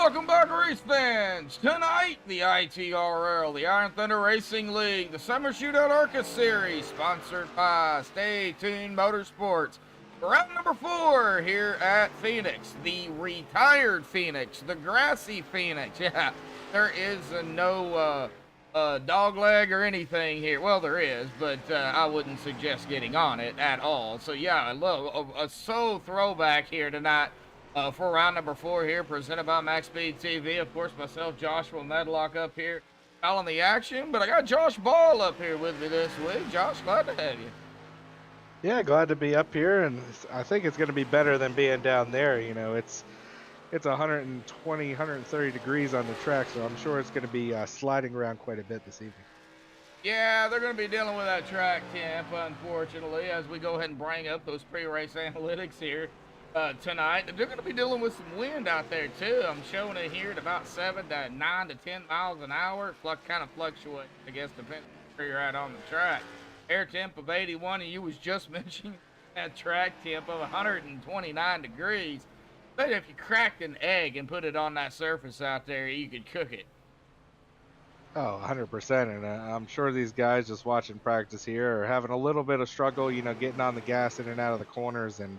Welcome back, race fans! Tonight, the ITRL, the Iron Thunder Racing League, the Summer Shootout ARCA Series, sponsored by Stay Tuned Motorsports. Round number 4 here at Phoenix, the retired Phoenix, the grassy Phoenix. Yeah, there is no dog leg or anything here. Well, there is, but I wouldn't suggest getting on it at all. So yeah, I love a throwback here tonight. For round number 4 here, presented by MaxspeedTV. Of course, myself, Joshua Medlock up here, following the action. But I got Josh Ball up here with me this week. Josh, glad to have you. Yeah, glad to be up here, and I think it's going to be better than being down there. You know, it's 120, 130 degrees on the track, so I'm sure it's going to be sliding around quite a bit this evening. Yeah, they're going to be dealing with that track temp, unfortunately, as we go ahead and bring up those pre-race analytics here. Tonight, they're going to be dealing with some wind out there too. I'm showing it here at about 7 to 9 to 10 miles an hour. Kind of fluctuates, I guess, depending where you're at on the track. Air temp of 81, and you was just mentioning that track temp of 129 degrees. But if you cracked an egg and put it on that surface out there, you could cook it. Oh, 100%, and I'm sure these guys just watching practice here are having a little bit of struggle, you know, getting on the gas in and out of the corners, and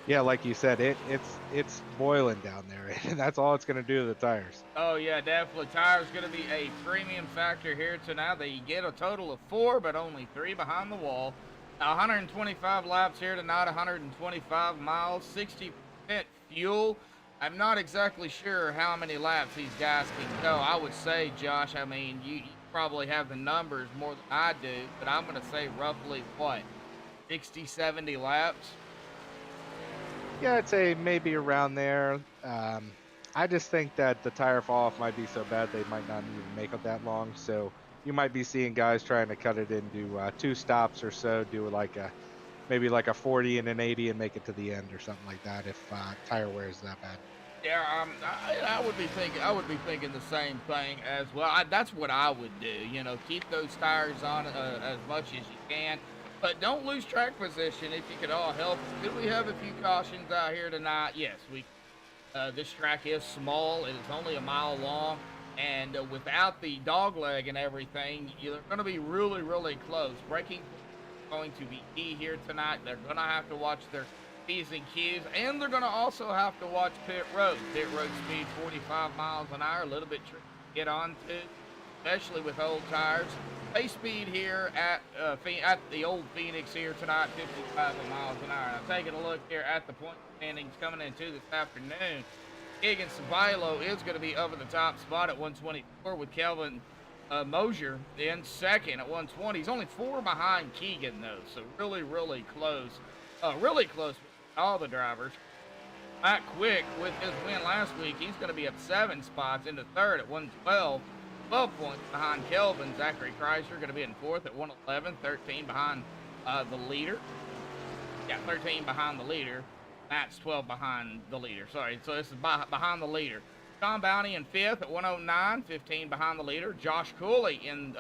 yeah, like you said, it's boiling down there, and that's all it's going to do to the tires. Oh, yeah, definitely. Tires going to be a premium factor here tonight. They get a total of 4, but only 3 behind the wall. 125 laps here tonight, 125 miles, 60% fuel. I'm not exactly sure how many laps these guys can go. I would say, Josh, I mean, you probably have the numbers more than I do, but I'm going to say roughly, what, 60, 70 laps? Yeah, I'd say maybe around there. I just think that the tire fall off might be so bad they might not even make it that long. So you might be seeing guys trying to cut it into 2 stops or so, do maybe like a 40 and an 80 and make it to the end or something like that if tire wear is that bad. Yeah, I would be thinking the same thing as well. That's what I would do. You know, keep those tires on as much as you can. But don't lose track position if you could all help. Could we have a few cautions out here tonight? Yes, this track is small. It is only a mile long. And without the dog leg and everything, they're going to be really, really close. Braking is going to be key here tonight. They're going to have to watch their P's and Q's. And they're going to also have to watch pit road. Pit road speed 45 miles an hour. A little bit tricky to get onto, especially with old tires. Pace speed here at the old Phoenix here tonight, 55 miles an hour. Now, taking a look here at the point standings coming into this afternoon. Keegan Sabilo is going to be up at the top spot at 124 with Kelvin Mosier in second at 120. He's only 4 behind Keegan, though, so really, really close. Really close with all the drivers. Matt Quick, with his win last week, he's going to be up 7 spots into third at 112. 12 points behind Kelvin. Zachary Kreischer going to be in fourth at 111, 13 behind the leader. Yeah, 13 behind the leader. Matt's 12 behind the leader. Sorry, so this is behind the leader. Sean Bounty in fifth at 109, 15 behind the leader. Josh Cooley in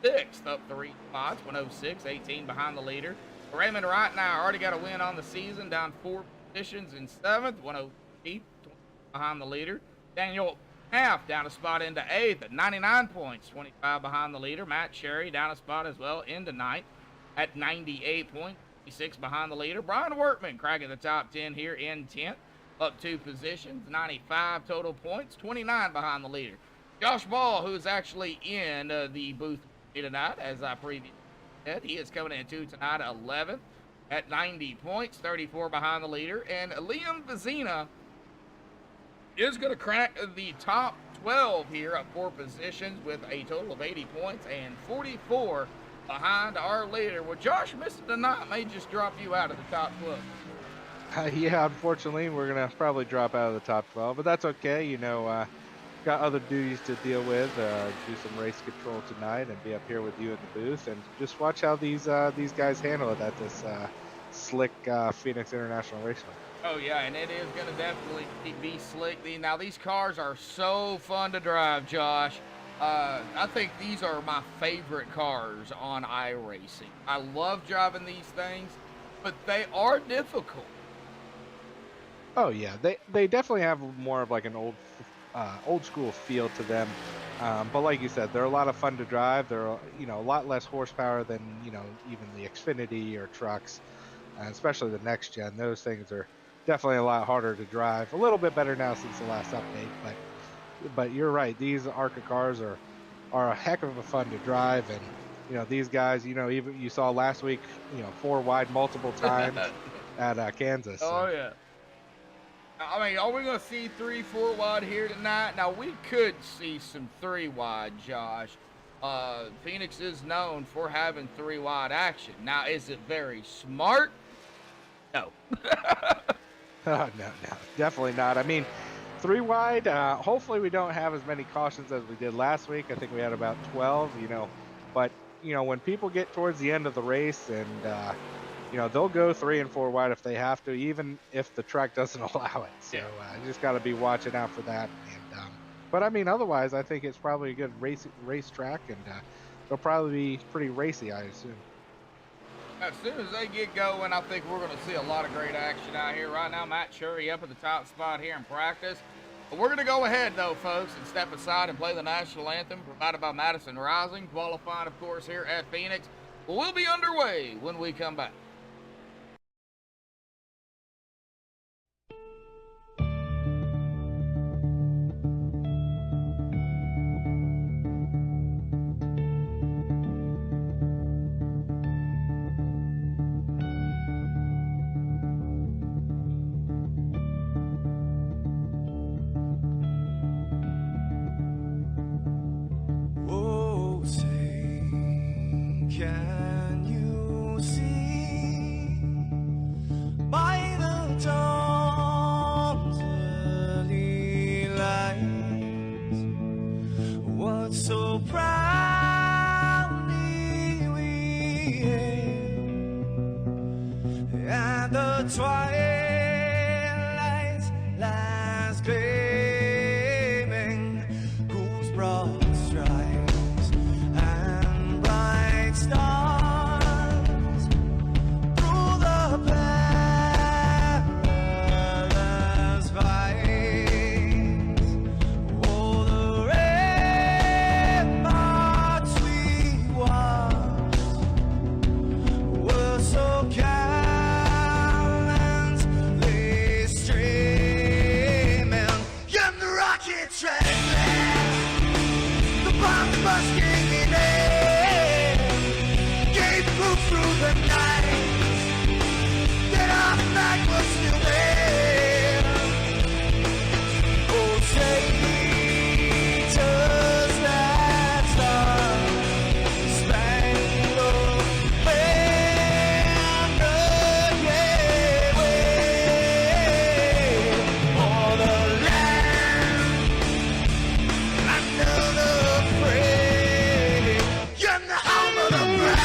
sixth, up 3 spots, 106, 18 behind the leader. Raymond Wright now already got a win on the season, down 4 positions in seventh, 103, 20 behind the leader. Daniel Half down a spot into 8th at 99 points, 25 behind the leader. Matt Cherry down a spot as well into 9th at 98 points, 26 behind the leader. Brian Workman cracking the top 10 here in 10th, up 2 positions, 95 total points, 29 behind the leader. Josh Ball, who is actually in the booth tonight, as I previously said, he is coming into tonight 11th at 90 points, 34 behind the leader. And Liam Vizina is going to crack the top 12 here at 4 positions with a total of 80 points and 44 behind our leader. Well, Josh, missing tonight may just drop you out of the top 12. Yeah, unfortunately, we're going to probably drop out of the top 12, but that's okay. You know, got other duties to deal with, do some race control tonight and be up here with you in the booth and just watch how these guys handle it at this slick Phoenix International Raceway. Oh, yeah, and it is going to definitely be slick. Now, these cars are so fun to drive, Josh. I think these are my favorite cars on iRacing. I love driving these things, but they are difficult. Oh yeah, they definitely have more of like an old school feel to them. But like you said, they're a lot of fun to drive. They're a lot less horsepower than even the Xfinity or trucks, especially the next gen. Those things are definitely a lot harder to drive. A little bit better now since the last update, but you're right. These ARCA cars are a heck of a fun to drive, and these guys. Even you saw last week. Four wide multiple times at Kansas. Oh So. yeah. I mean, are we gonna see 3, 4 wide here tonight? Now we could see some 3 wide, Josh. Phoenix is known for having 3 wide action. Now, is it very smart? No. Oh, no, definitely not. I mean, three wide. Hopefully, we don't have as many cautions as we did last week. I think we had about 12. But when people get towards the end of the race, and they'll go 3 and 4 wide if they have to, even if the track doesn't allow it. So you just got to be watching out for that. But I mean, otherwise, I think it's probably a good race track, and they'll probably be pretty racy, I assume. As soon as they get going, I think we're going to see a lot of great action out here. Right now, Matt Shurry up at the top spot here in practice. But we're going to go ahead, though, folks, and step aside and play the national anthem provided by Madison Rising, qualifying, of course, here at Phoenix. But we'll be underway when we come back. Can you see by the dawn's early light what so proudly we hailed at the twilight's last gleaming, whose broad stripes and bright stars through the perilous fight. Oh, the ramparts we watched were so gallantly streaming, and the rockets ran fast, the bombs bursting in air, gave proof through the night that our flag was still there. Oh, say does that star-spangled banner yet wave o'er the land under the frame, and the home of the brave.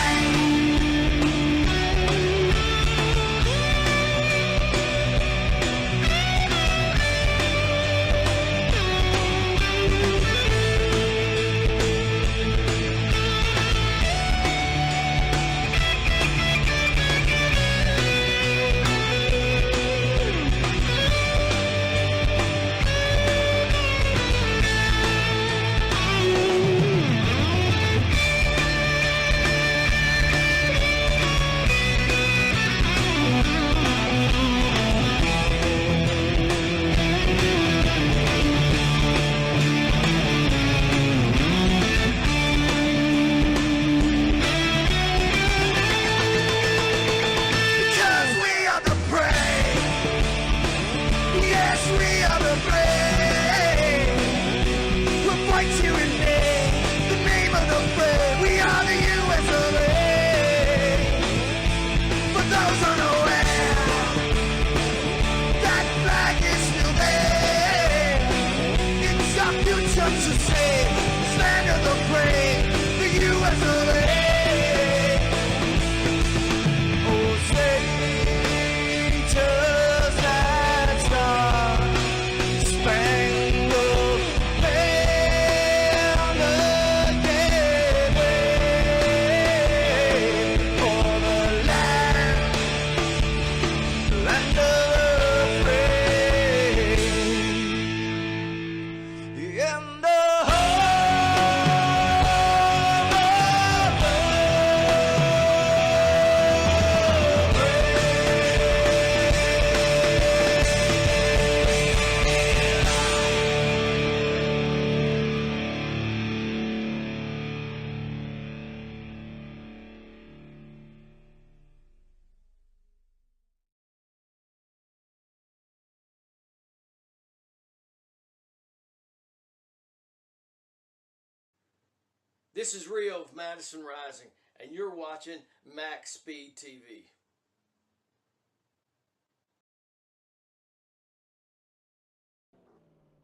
This is Rio of Madison Rising, and you're watching MaxspeedTV.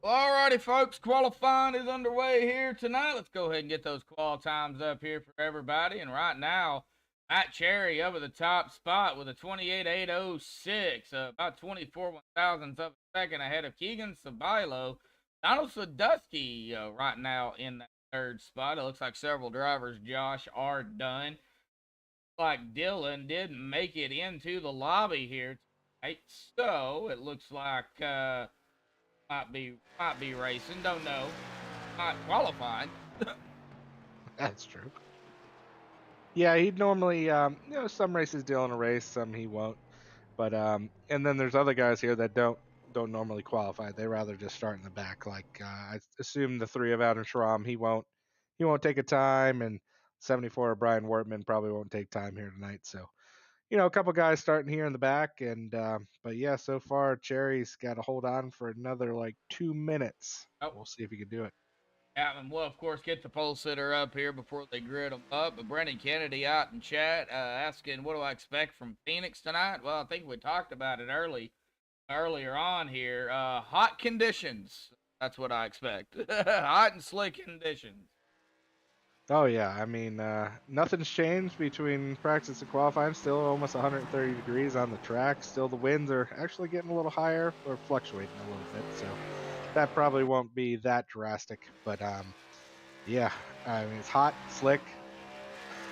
Alrighty, folks, qualifying is underway here tonight. Let's go ahead and get those qual times up here for everybody. And right now, Matt Cherry over the top spot with a 28.806, about 24 1,000ths of a second ahead of Keegan Sabilo. Donald Sadusky right now in that third spot. It looks like several drivers, Josh, are done. Like Dylan didn't make it into the lobby here tonight, so it looks like might be racing. Don't know. Not qualifying. That's true. Yeah, he'd normally, some races Dylan will race, some he won't. But and then there's other guys here that don't normally qualify. They rather just start in the back. Like I assume the three of Adam Schramm, he won't take a time, and 74 Brian Wortman probably won't take time here tonight. So a couple guys starting here in the back, and but yeah, so far Cherry's got to hold on for another like 2 minutes. Oh. We'll see if he can do it. Yeah, and we'll of course get the pole sitter up here before they grid them up. But Brendan Kennedy out in chat asking, what do I expect from Phoenix tonight? Well, I think we talked about it earlier on here. Hot conditions. That's what I expect. Hot and slick conditions. Oh yeah, I mean nothing's changed between practice and qualifying. Still almost 130 degrees on the track. Still the winds are actually getting a little higher or fluctuating a little bit. So that probably won't be that drastic. But yeah, I mean it's hot, slick.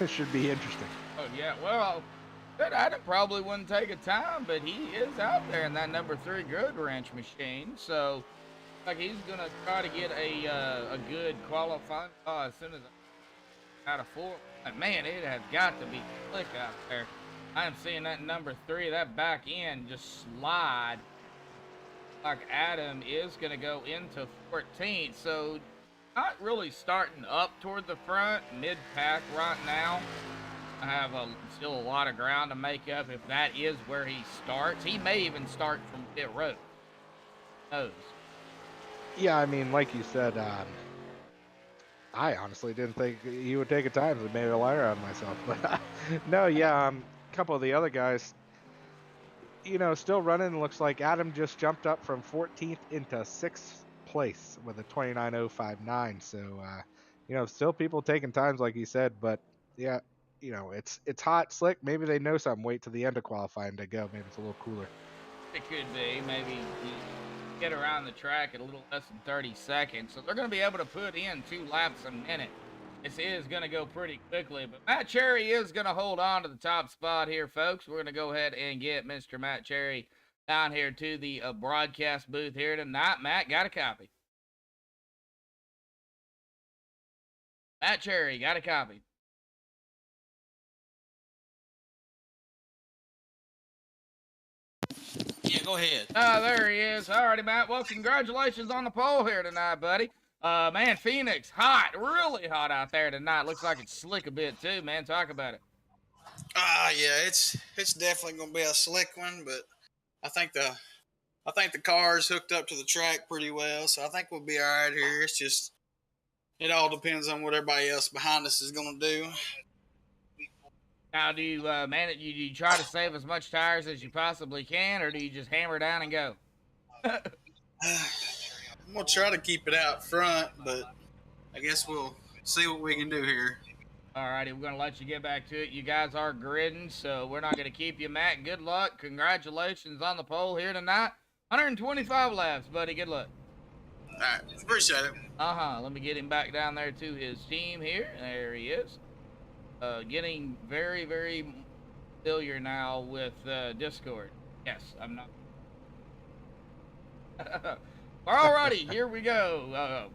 It should be interesting. Oh yeah, well, that Adam probably wouldn't take a time, but he is out there in that number 3 Good Ranch machine. So like he's gonna try to get a good qualifying as soon as out of 4. Man, it has got to be slick out there. I am seeing that number 3, that back end just slide. Like Adam is going to go into 14th. So not really starting up toward the front, mid-pack right now. I have still a lot of ground to make up if that is where he starts. He may even start from pit road. Who knows? Yeah, I mean, like you said, I honestly didn't think he would take a time, so made a liar out of myself. But no, yeah, a couple of the other guys, still running. Looks like Adam just jumped up from 14th into 6th place with a 29.059. So, still people taking times, like you said. But yeah, it's hot, slick. Maybe they know something. Wait till the end of qualifying to go. Maybe it's a little cooler. It could be. Maybe you get around the track at a little less than 30 seconds. So they're going to be able to put in 2 laps a minute. This is going to go pretty quickly. But Matt Cherry is going to hold on to the top spot here, folks. We're going to go ahead and get Mr. Matt Cherry down here to the broadcast booth here tonight. Matt, got a copy. Matt Cherry, got a copy. Yeah, go ahead. There he is. Alrighty, Matt. Well, congratulations on the pole here tonight, buddy. Man, Phoenix, hot, really hot out there tonight. Looks like it's slick a bit too, man. Talk about it. Yeah, it's definitely gonna be a slick one, but I think the car's hooked up to the track pretty well, so I think we'll be all right here. It's just it all depends on what everybody else behind us is gonna do. Now, do you you try to save as much tires as you possibly can, or do you just hammer down and go? I'm gonna try to keep it out front, but I guess we'll see what we can do here. Alrighty, we're gonna let you get back to it. You guys are gridding, so we're not gonna keep you, Matt. Good luck. Congratulations on the pole here tonight. 125 laps, buddy. Good luck. All right, appreciate it. Let me get him back down there to his team here. There he is. Getting very, very familiar now with Discord. Yes, I'm not. Alrighty, here we go.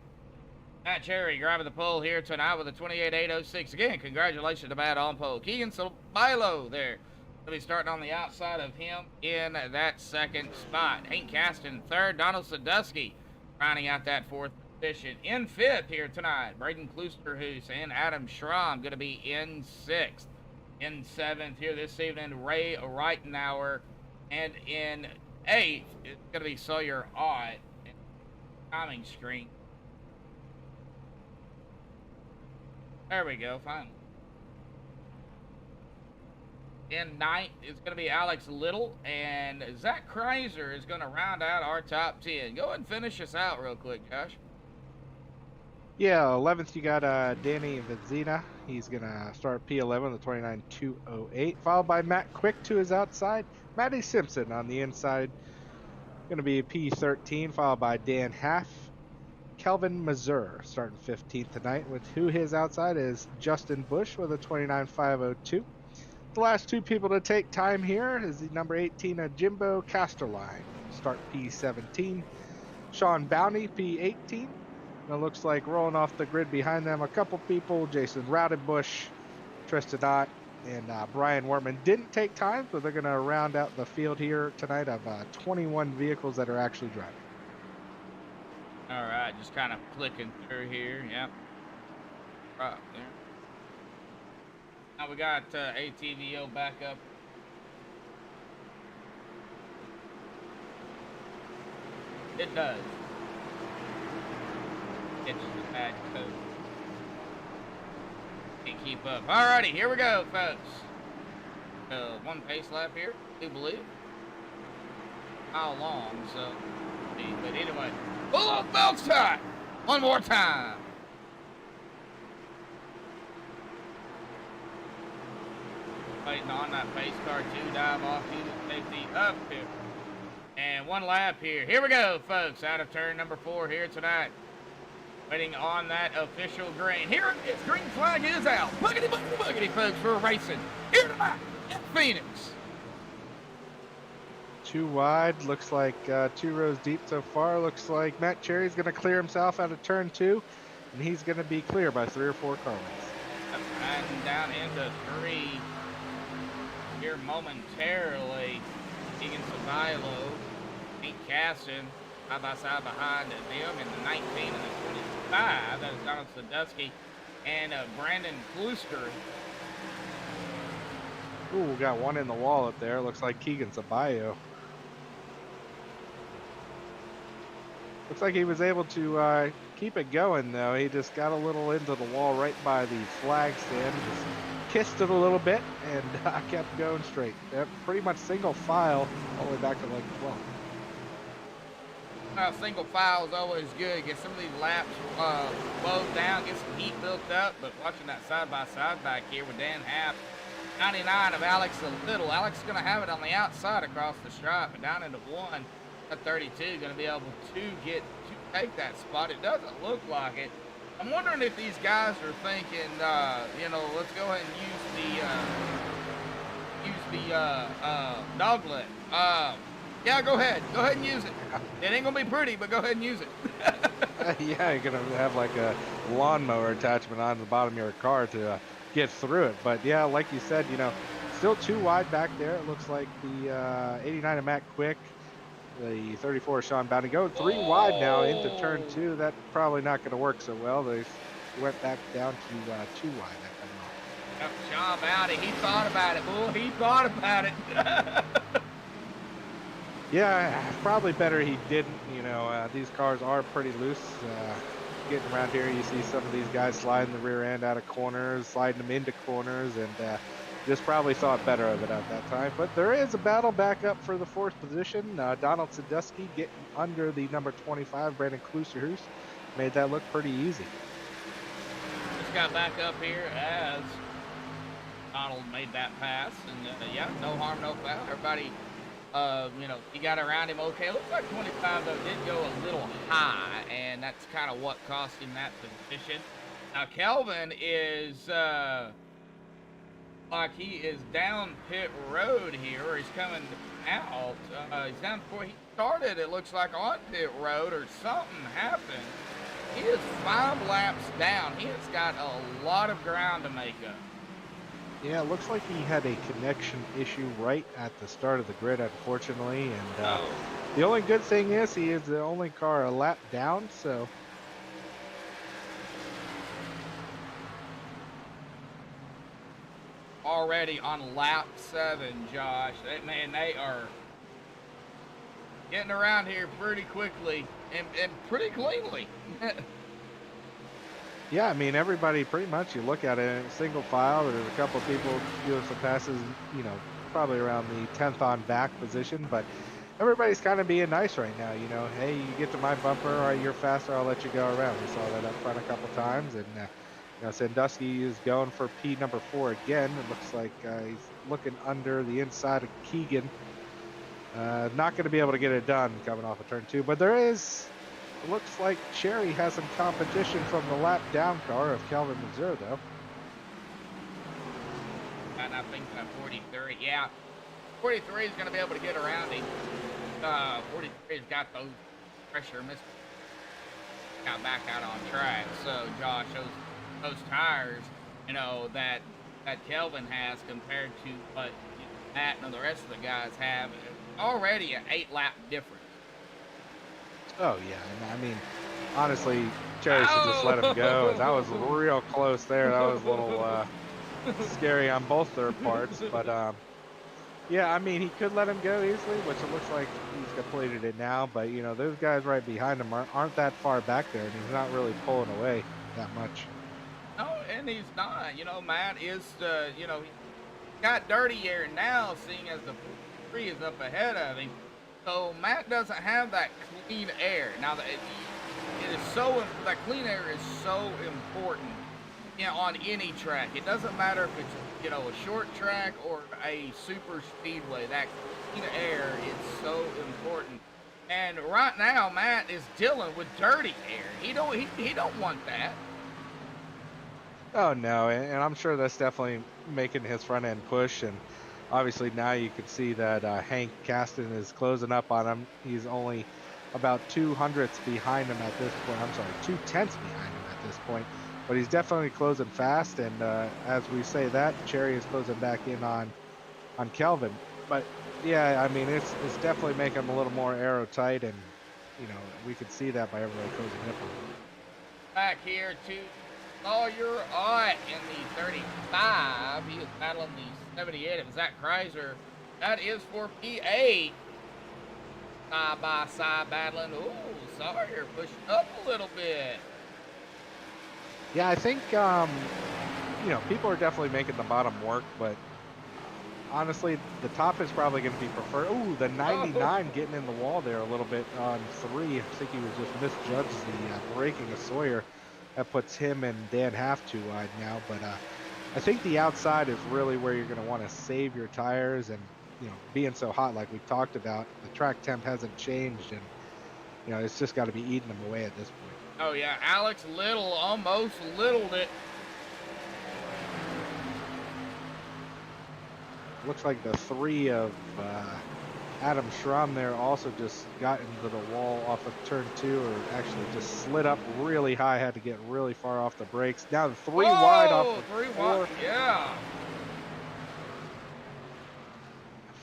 Matt Cherry grabbing the pole here tonight with a 28.806. Again, congratulations to Matt on pole. Keegan Sabilo there. Going to be starting on the outside of him in that second spot. Hank Caston third. Donald Sadusky rounding out that 4th position. In 5th here tonight, Braden Klusterhuis and Adam Schramm going to be in 6th. In 7th here this evening, Ray Reitenauer. And in 8th, it's going to be Sawyer Ott. Timing screen. There we go, finally. In ninth is going to be Alex Little, and Zach Kreiser is going to round out our top 10. Go ahead and finish us out real quick, Josh. Yeah, 11th, you got Danny Vizina. He's going to start P11 with 29.208, followed by Matt Quick to his outside. Matty Simpson on the inside, going to be P13, followed by Dan Half. Kelvin Mazur starting 15th tonight, with who his outside is Justin Bush with a 29.502. The last two people to take time here is the number 18, Jimbo Casterline, start P17. Sean Bounty, P18. And it looks like rolling off the grid behind them, a couple people, Jason Roudenbush, Tristan Ott, and Brian Wortman didn't take time, so they're going to round out the field here tonight of 21 vehicles that are actually driving. All right, just kind of clicking through here. Yep. Right there. Now we got ATVO back up. It does. It's the bad code. Can't keep up. Alrighty, here we go, folks. One pace lap here, I do believe. How long, so. But anyway, pull up belts time. One more time. Waiting on that pace car to dive off to the safety up here. And one lap here. Here we go, folks. Out of turn number 4 here tonight. Waiting on that official green. Here it is. Green flag is out. Buggity, buggity, buggity, folks. We're racing here tonight in Phoenix. Too wide. Looks like 2 rows deep so far. Looks like Matt Cherry's going to clear himself out of turn 2. And he's going to be clear by 3 or 4 car lengths. Riding down into 3 here momentarily. Keegan Savilo, Pete Casson, side by side behind them in the 19 and the 25. That is Donald Sadusky and Brandon Kluster. Ooh, we got one in the wall up there. Looks like Keegan Sabayo. Looks like he was able to keep it going, though. He just got a little into the wall right by the flag stand. Just kissed it a little bit and kept going straight. Pretty much single file all the way back to like 12. Single file is always good. Get some of these laps slowed down, get some heat built up. But watching that side-by-side back here with Dan Half, 99 of Alex a Little. Alex is going to have it on the outside across the stripe, and down into 1 at 32, going to be able to take that spot. It doesn't look like it. I'm wondering if these guys are thinking, you know, let's go ahead and use the doglet. Yeah, go ahead and use it. It ain't gonna be pretty, but go ahead and use it. Yeah, you're gonna have like a lawnmower attachment on the bottom of your car to get through it. But yeah, like you said, you know, still too wide back there. It looks like the 89 of Matt Quick, the 34 of Sean Bounty go 3 wide now into turn 2. That's probably not going to work so well. They went back down to 2 wide. Yep, Sean Bounty, he thought about it, boy. He thought about it. Yeah, probably better he didn't. You know, these cars are pretty loose. Getting around here, you see some of these guys sliding the rear end out of corners, sliding them into corners, and just probably thought better of it at that time. But there is a battle back up for the 4th position. Donald Sadusky getting under the number 25, Brandon Kluser, made that look pretty easy. Just got back up here as Donald made that pass, and yeah, no harm, no foul. Everybody, you know, he got around him okay. Looks like 25 though did go a little high, and that's kind of what cost him that position. Now Kelvin is like he is down pit road here, or he's coming out. He's down before he started, it looks like, on pit road, or something happened. He is 5 laps down. He has got a lot of ground to make up. Yeah, it looks like he had a connection issue right at the start of the grid, unfortunately. And the only good thing is he is the only car a lap down, so. Already on lap 7, Josh. Man, they are getting around here pretty quickly and pretty cleanly. Yeah, I mean, everybody pretty much, you look at it, single file. There's a couple of people doing some passes, probably around the 10th on back position, but everybody's kind of being nice right now. Hey, you get to my bumper, all right, you're faster, I'll let you go around. We saw that up front a couple times, and Sandusky is going for P number 4 again. It looks like he's looking under the inside of Keegan. Not going to be able to get it done coming off of turn 2, but it looks like Cherry has some competition from the lap down car of Calvin Mazur, though. And I think 43, yeah. 43 is going to be able to get around him. 43 has got those pressure got back out on track. So, Josh, those tires, that Kelvin has compared to what Matt and the rest of the guys have, already an 8-lap difference. Oh, yeah. And I mean, honestly, Cherry should just let him go. That was real close there. That was a little scary on both their parts. But, yeah, I mean, he could let him go easily, which it looks like he's completed it now. But, those guys right behind him aren't that far back there, and he's not really pulling away that much. No, and he's not. Matt is, he got dirty here now, seeing as the 3 is up ahead of him. So Matt doesn't have that clean air. Now, that clean air is so important, on any track. It doesn't matter if it's, a short track or a super speedway. That clean air is so important. And right now, Matt is dealing with dirty air. He don't want that. Oh, no, and I'm sure that's definitely making his front end push, and obviously now you can see that Hank Caston is closing up on him. He's only about 2/100ths behind him at this point. I'm sorry, 2/10ths behind him at this point, but he's definitely closing fast, and as we say that, Cherry is closing back in on Kelvin. But yeah, I mean, it's definitely making him a little more aero tight, and we can see that by everybody closing up on him. Back here to Sawyer Ott in the 35. He is battling the 78 of Zach Kreiser. That is for P8. Side by side battling. Ooh, Sawyer pushed up a little bit. Yeah, I think people are definitely making the bottom work, but honestly, the top is probably going to be preferred. Ooh, the 99 getting in the wall there a little bit on 3. I think he was just misjudged the braking of Sawyer. That puts him and Dan Half too wide now, but I think the outside is really where you're going to want to save your tires, and being so hot like we talked about, the track temp hasn't changed, and it's just got to be eating them away at this point. Oh yeah, Alex Little almost littled it. Looks like the 3 of Adam Schramm there also just got into the wall off of turn 2, or actually just slid up really high, had to get really far off the brakes. Now the 3 wide off the 3 4. wide, yeah.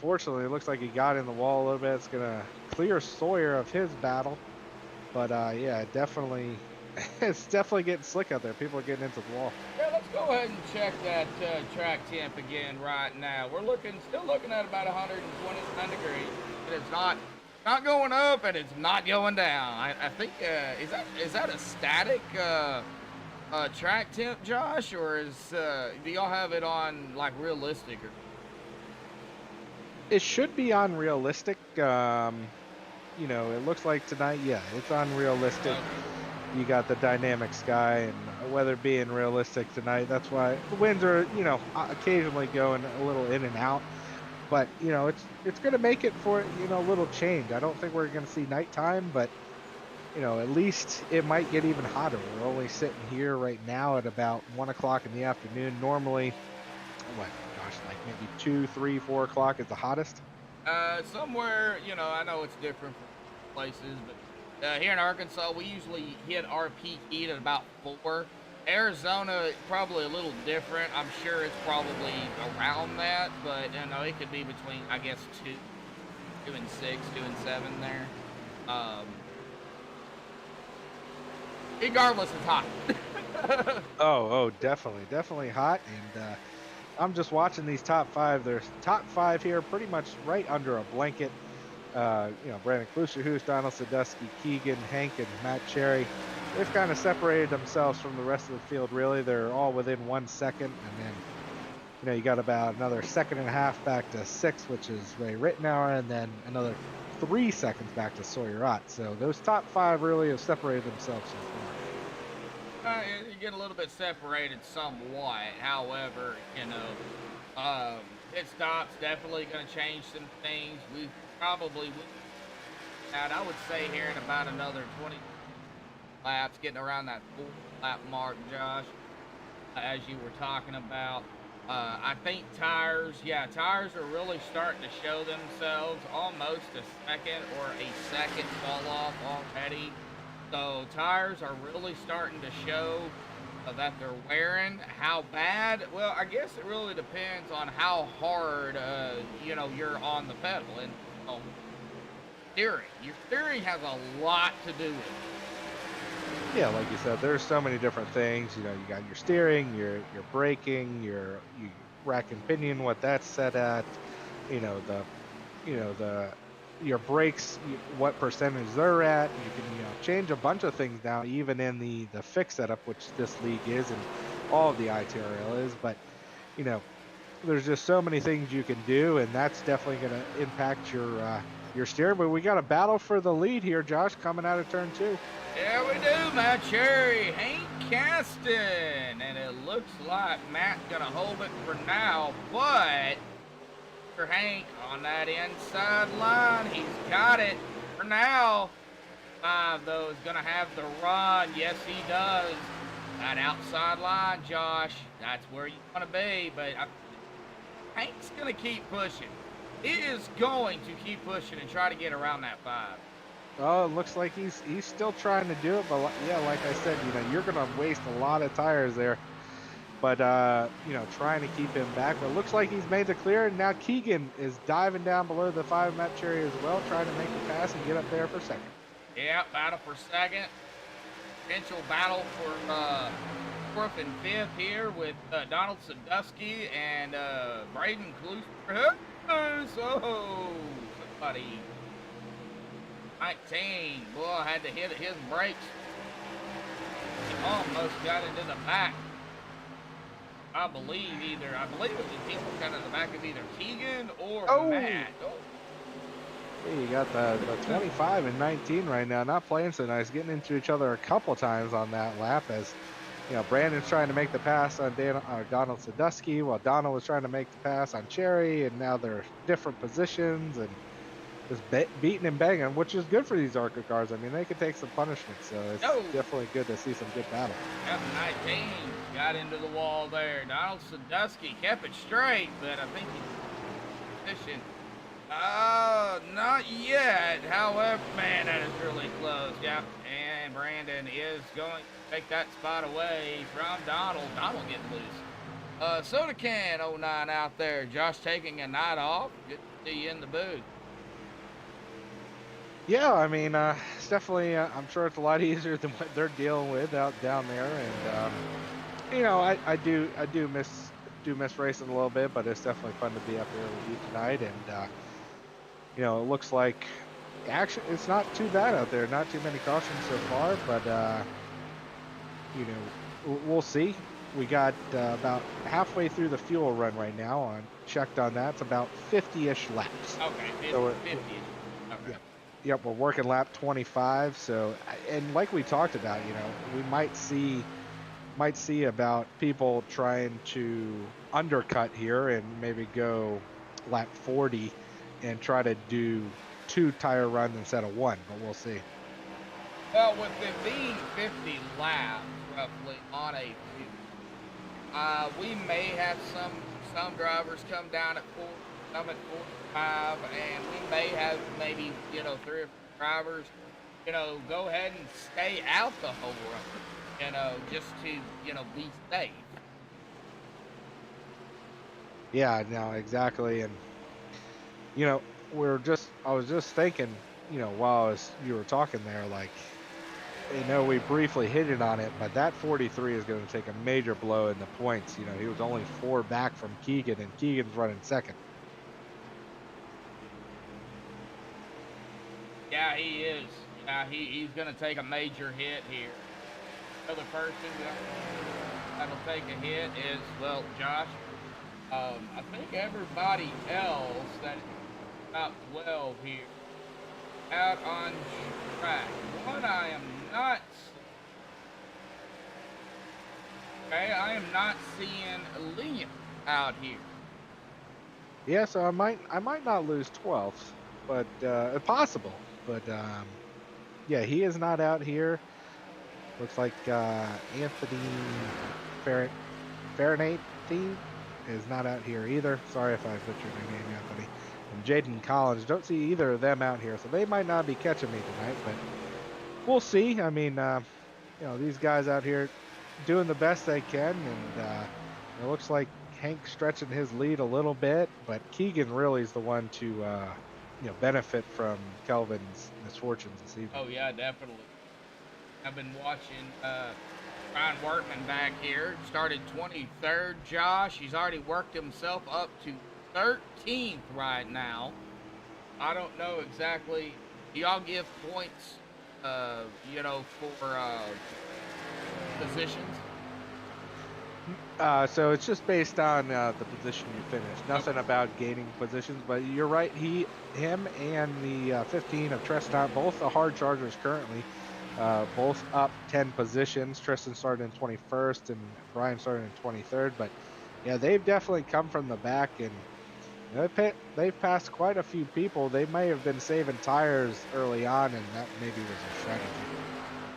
Fortunately, it looks like he got in the wall a little bit. It's going to clear Sawyer of his battle. But yeah, definitely, it's definitely getting slick out there. People are getting into the wall. Yeah, let's go ahead and check that track temp again right now. We're still looking at about 129 degrees. It is not going up, and it's not going down. I think is that a static track temp, Josh, or do y'all have it on like realistic? It should be on realistic. It looks like tonight, yeah, it's on realistic. Okay. You got the dynamic sky and weather being realistic tonight. That's why the winds are, occasionally going a little in and out. But, it's going to make it for, a little change. I don't think we're going to see nighttime, but, at least it might get even hotter. We're only sitting here right now at about 1 o'clock in the afternoon. Normally, like maybe 2, 3, 4 o'clock is the hottest. Somewhere, I know it's different from places, but here in Arkansas, we usually hit our peak heat at about 4. Arizona, probably a little different. I'm sure it's probably around that, but it could be between, I guess, 2 and 6, 2 and 7 there. Regardless, it's hot. Oh, definitely hot. And I'm just watching these top 5. There's top 5 here, pretty much right under a blanket. Brandon Klusterhuis, Donald Sadusky, Keegan, Hank, and Matt Cherry. they've kind of separated themselves from the rest of the field. Really, they're all within 1 second, and then you got about another second and a half back to 6, which is Ray Rittenauer, and then another 3 seconds back to Sawyer Ott. So those top 5 really have separated themselves so far. You get a little bit separated somewhat. However, pit stops definitely going to change some things. We probably would. And I would say here in about another 20 laps, getting around that 4 lap mark, Josh, as you were talking about. I think tires are really starting to show themselves. Almost a second or a second fall off already. So tires are really starting to show that they're wearing. How bad? Well, I guess it really depends on how hard, you're on the pedal. And steering. Your steering has a lot to do with it. Yeah, like you said, there's so many different things. You got your steering, your braking, your rack and pinion, what that's set at. Your brakes, what percentage they're at. You can change a bunch of things now, even in the fixed setup, which this league is, and all of the ITRL is. But there's just so many things you can do, and that's definitely going to impact your steering. But we got a battle for the lead here, Josh, coming out of turn 2. Yeah, we do, Matt Cherry, Hank Caston, and it looks like Matt's gonna hold it for now, but for Hank on that inside line, he's got it for now. 5 though is gonna have the run. Yes, he does. That outside line, Josh, that's where you want to be, but Hank's gonna keep pushing. He is going to keep pushing and try to get around that 5. Oh, it looks like he's still trying to do it, but yeah, like I said, you're gonna waste a lot of tires there. But trying to keep him back. But it looks like he's made the clear, and now Keegan is diving down below the 5 Matt Cherry as well, trying to make the pass and get up there for second. Yeah, battle for second. Potential battle for 4th and 5th here with Donald Sadusky and Braden Kluster. So somebody 19. Boy, had to hit his brakes. He almost got into the back. I believe it was the people kind of in the back of either Keegan or Matt. Oh. Hey, you got the 25 and 19 right now, not playing so nice, getting into each other a couple times on that lap as Brandon's trying to make the pass on Donald Sadusky while Donald was trying to make the pass on Cherry, and now they're different positions and just beating and banging, which is good for these ARCA cars. I mean, they can take some punishment, so it's definitely good to see some good battle. Yep, 19 got into the wall there. Donald Sadusky kept it straight, but I think he's positioned. Not yet. However, man, that is really close. Yep, and Brandon is going to take that spot away from Donald. Donald getting loose. Soda Can 09 out there. Josh taking a night off. Good to see you in the booth. Yeah, I mean, it's definitely. I'm sure it's a lot easier than what they're dealing with out down there, and I do miss racing a little bit, but it's definitely fun to be up here with you tonight, and it looks like actually it's not too bad out there. Not too many cautions so far, but we'll see. We got about halfway through the fuel run right now. Checked on that. It's about 50-ish laps. Okay, 50-ish. Okay. Yep, we're working lap 25. So, and like we talked about, we might see about people trying to undercut here and maybe go lap 40 and try to do 2 tire runs instead of 1, but we'll see. Well, with it being 50 laps roughly on a few, we may have some drivers come down at 4, some at 45, and we may have maybe 3 or 4 drivers go ahead and stay out the whole run, just to be safe. Yeah, no, exactly. And I was just thinking, while you were talking there, like, we briefly hit it on it, but that 43 is going to take a major blow in the points. He was only 4 back from Keegan, and Keegan's running second. Yeah, he is. Yeah, he's going to take a major hit here. other person that'll take a hit is, well, Josh. I think everybody else that is about 12 here out on track. One I am not. Okay, I am not seeing Liam out here. Yeah, so I might not lose 12th, but possible. But yeah, he is not out here. Looks like Anthony Fahrenheit is not out here either. Sorry if I butchered your name, Anthony. And Jaden Collins, don't see either of them out here, so they might not be catching me tonight, but we'll see. I mean, you know, these guys out here doing the best they can, and it looks like Hank stretching his lead a little bit, but Keegan really is the one to you know, benefit from Kelvin's misfortunes this evening. Oh yeah, definitely. I've been watching Ryan Workman back here. Started 23rd, Josh. He's already worked himself up to 13th right now. I don't know exactly. Do y'all give points, you know, for positions? So it's just based on the position you finished. Nothing about gaining positions, but you're right. Him and the 15 of Treston, both the hard chargers currently, both up 10 positions. Tristan started in 21st and Brian started in 23rd, but yeah, they've definitely come from the back, and they've passed quite a few people. They may have been saving tires early on, and that maybe was a strategy.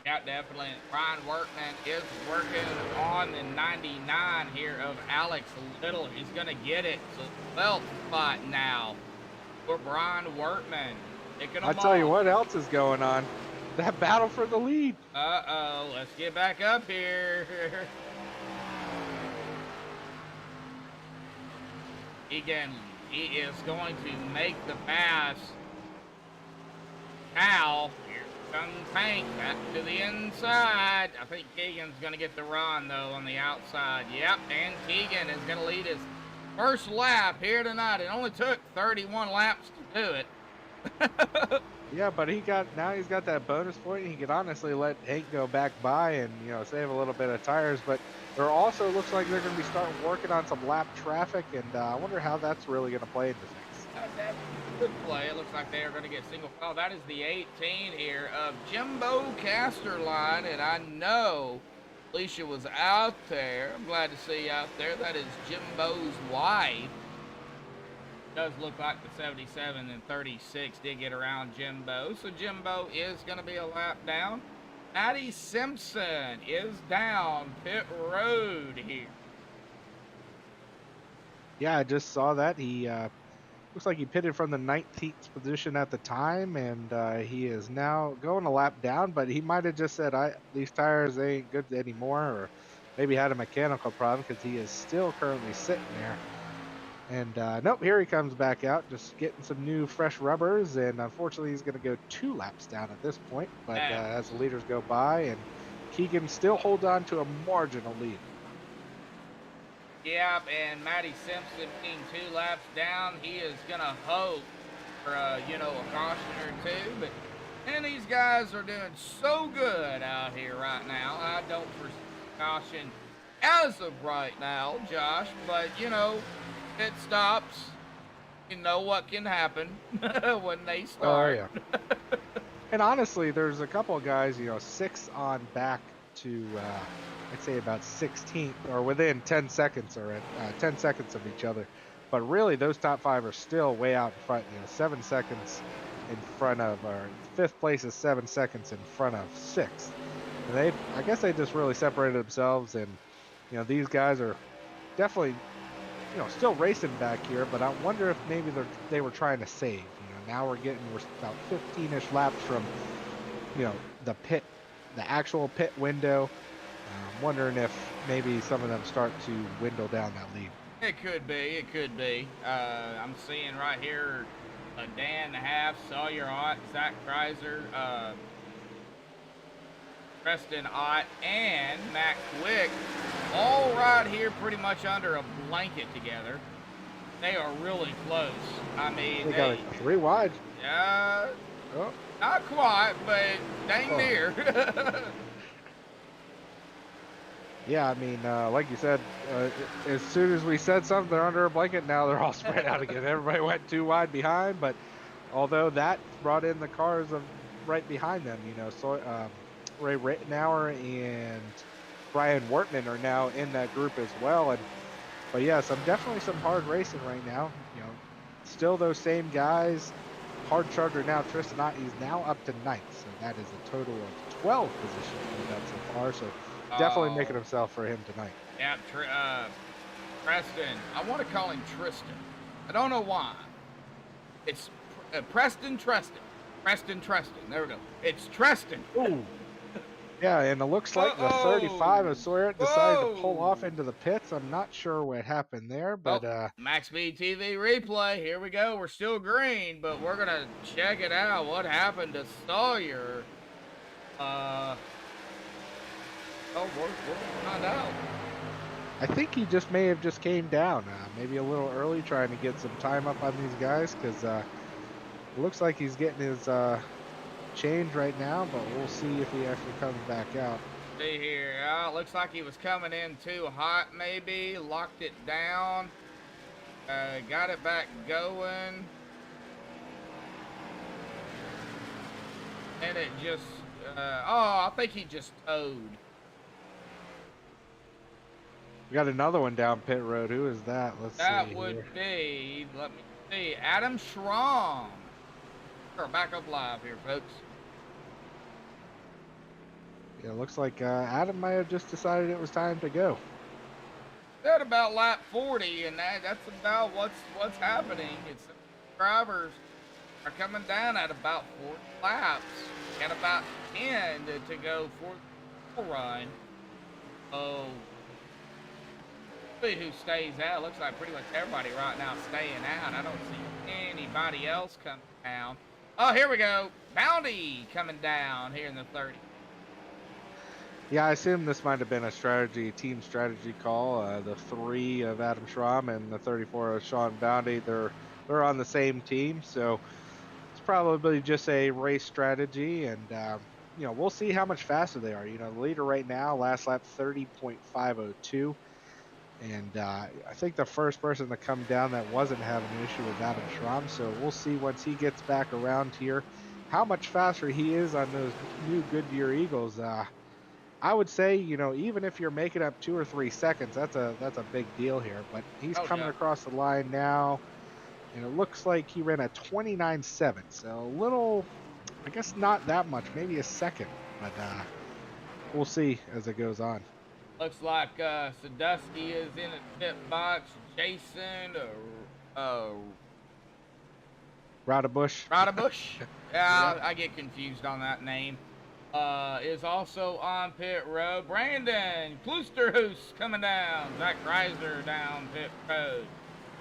Yeah, definitely. Brian Workman is working on the 99 here of Alex Little. He's going to get it to 12th spot now for Brian Workman. I'll tell you what else is going on. That battle for the lead. Uh-oh, let's get back up here. Again, he is going to make the pass. Now, here comes Hank back to the inside. I think Keegan's going to get the run, though, on the outside. Yep, and Keegan is going to lead his first lap here tonight. It only took 31 laps to do it. Yeah, but he's got that bonus point, and he could honestly let Hank go back by and, you know, save a little bit of tires. But there also looks like they're going to be starting working on some lap traffic, and I wonder how that's really going to play into things. That's a good play. It looks like they are going to get single file. That is the 18 here of Jimbo Casterline, and I know Alicia was out there. I'm glad to see you out there. That is Jimbo's wife. Does look like the 77 and 36 did get around Jimbo. So Jimbo is going to be a lap down. Maddie Simpson is down pit road here. Yeah, I just saw that. He looks like he pitted from the 19th position at the time, and he is now going a lap down, but he might have just said, these tires ain't good anymore, or maybe had a mechanical problem, because he is still currently sitting there. And nope, here he comes back out, just getting some new fresh rubbers, and unfortunately he's going to go 2 laps down at this point, but as the leaders go by, and Keegan still holds on to a marginal lead. Yep, and Matty Simpson being 2 laps down, he is going to hope for, you know, a caution or two, but and these guys are doing so good out here right now. I don't foresee caution as of right now, Josh, but, you know, it stops. You know what can happen when they start. Oh, yeah. And honestly, there's a couple of guys, you know, 6 on back to, I'd say about 16th, or within 10 seconds, or at 10 seconds of each other. But really, those top 5 are still way out in front. You know, 7 seconds in front of, or 5th place is 7 seconds in front of 6th. And I guess they just really separated themselves, and, you know, these guys are definitely, you know, still racing back here, but I wonder if maybe they were trying to save. You know, now we're about 15-ish laps from, you know, the actual pit window. I'm wondering if maybe some of them start to dwindle down that lead. It could be. It could be. I'm seeing right here Dan the Half, Sawyer Ott, Zach Kreiser, Preston Ott, and Matt Quick, all right here pretty much under a blanket together. They are really close. I mean, they got like 3 wide. Not quite, but dang near. Yeah, I mean, like you said, as soon as we said something, they're under a blanket. Now they're all spread out again. Everybody went too wide behind, but although that brought in the cars of right behind them, so Ray Rittenauer and Brian Wortman are now in that group as well. But yeah, definitely some hard racing right now. Still those same guys. Hard charger now. Tristan Ott, he's now up to ninth, so that is a total of 12 positions moved up so far. So definitely making Oh, himself for him tonight. yeah, Preston. I want to call him Tristan. I don't know why. It's Preston Treston. Preston Treston. There we go. It's Treston. Ooh. Yeah, and it looks like the 35 of Sawyer decided to pull off into the pits. I'm not sure what happened there, but MaxspeedTV replay. Here we go. We're still green, but we're gonna check it out. What happened to Sawyer? We're gonna find out. I think he may have just came down, maybe a little early, trying to get some time up on these guys, because it looks like he's getting his change right now, but we'll see if he actually comes back out. See here, looks like he was coming in too hot, maybe locked it down, got it back going, and it just I think he just towed. We got another one down pit road. Who is that? Let's see. That would be, let me see, Adam Schramm. We're back up live here, folks. Yeah, it looks like Adam might have just decided it was time to go. At about lap 40, and that's about what's happening. It's the drivers are coming down at about 4 laps, and about 10 to go for the run. Oh, see who stays out. Looks like pretty much everybody right now staying out. I don't see anybody else coming down. Oh, here we go. Bounty coming down here in the 30. Yeah, I assume this might have been a team strategy call. The 3 of Adam Schramm and the 34 of Sean Bounty, they're on the same team, so it's probably just a race strategy, and we'll see how much faster they are. The leader right now, last lap 30.502, and I think the first person to come down that wasn't having an issue was Adam Schramm, so we'll see once he gets back around here how much faster he is on those new Goodyear Eagles. I would say, even if you're making up 2 or 3 seconds, that's a big deal here. But he's coming across the line now, and it looks like he ran a 29.7. So a little, I guess not that much, maybe a second. But we'll see as it goes on. Looks like Sandusky is in a pit box. Jason Radabush. Yeah, I get confused on that name. Is also on pit road. Brandon Klusterhoos coming down. Zach Reiser down pit road.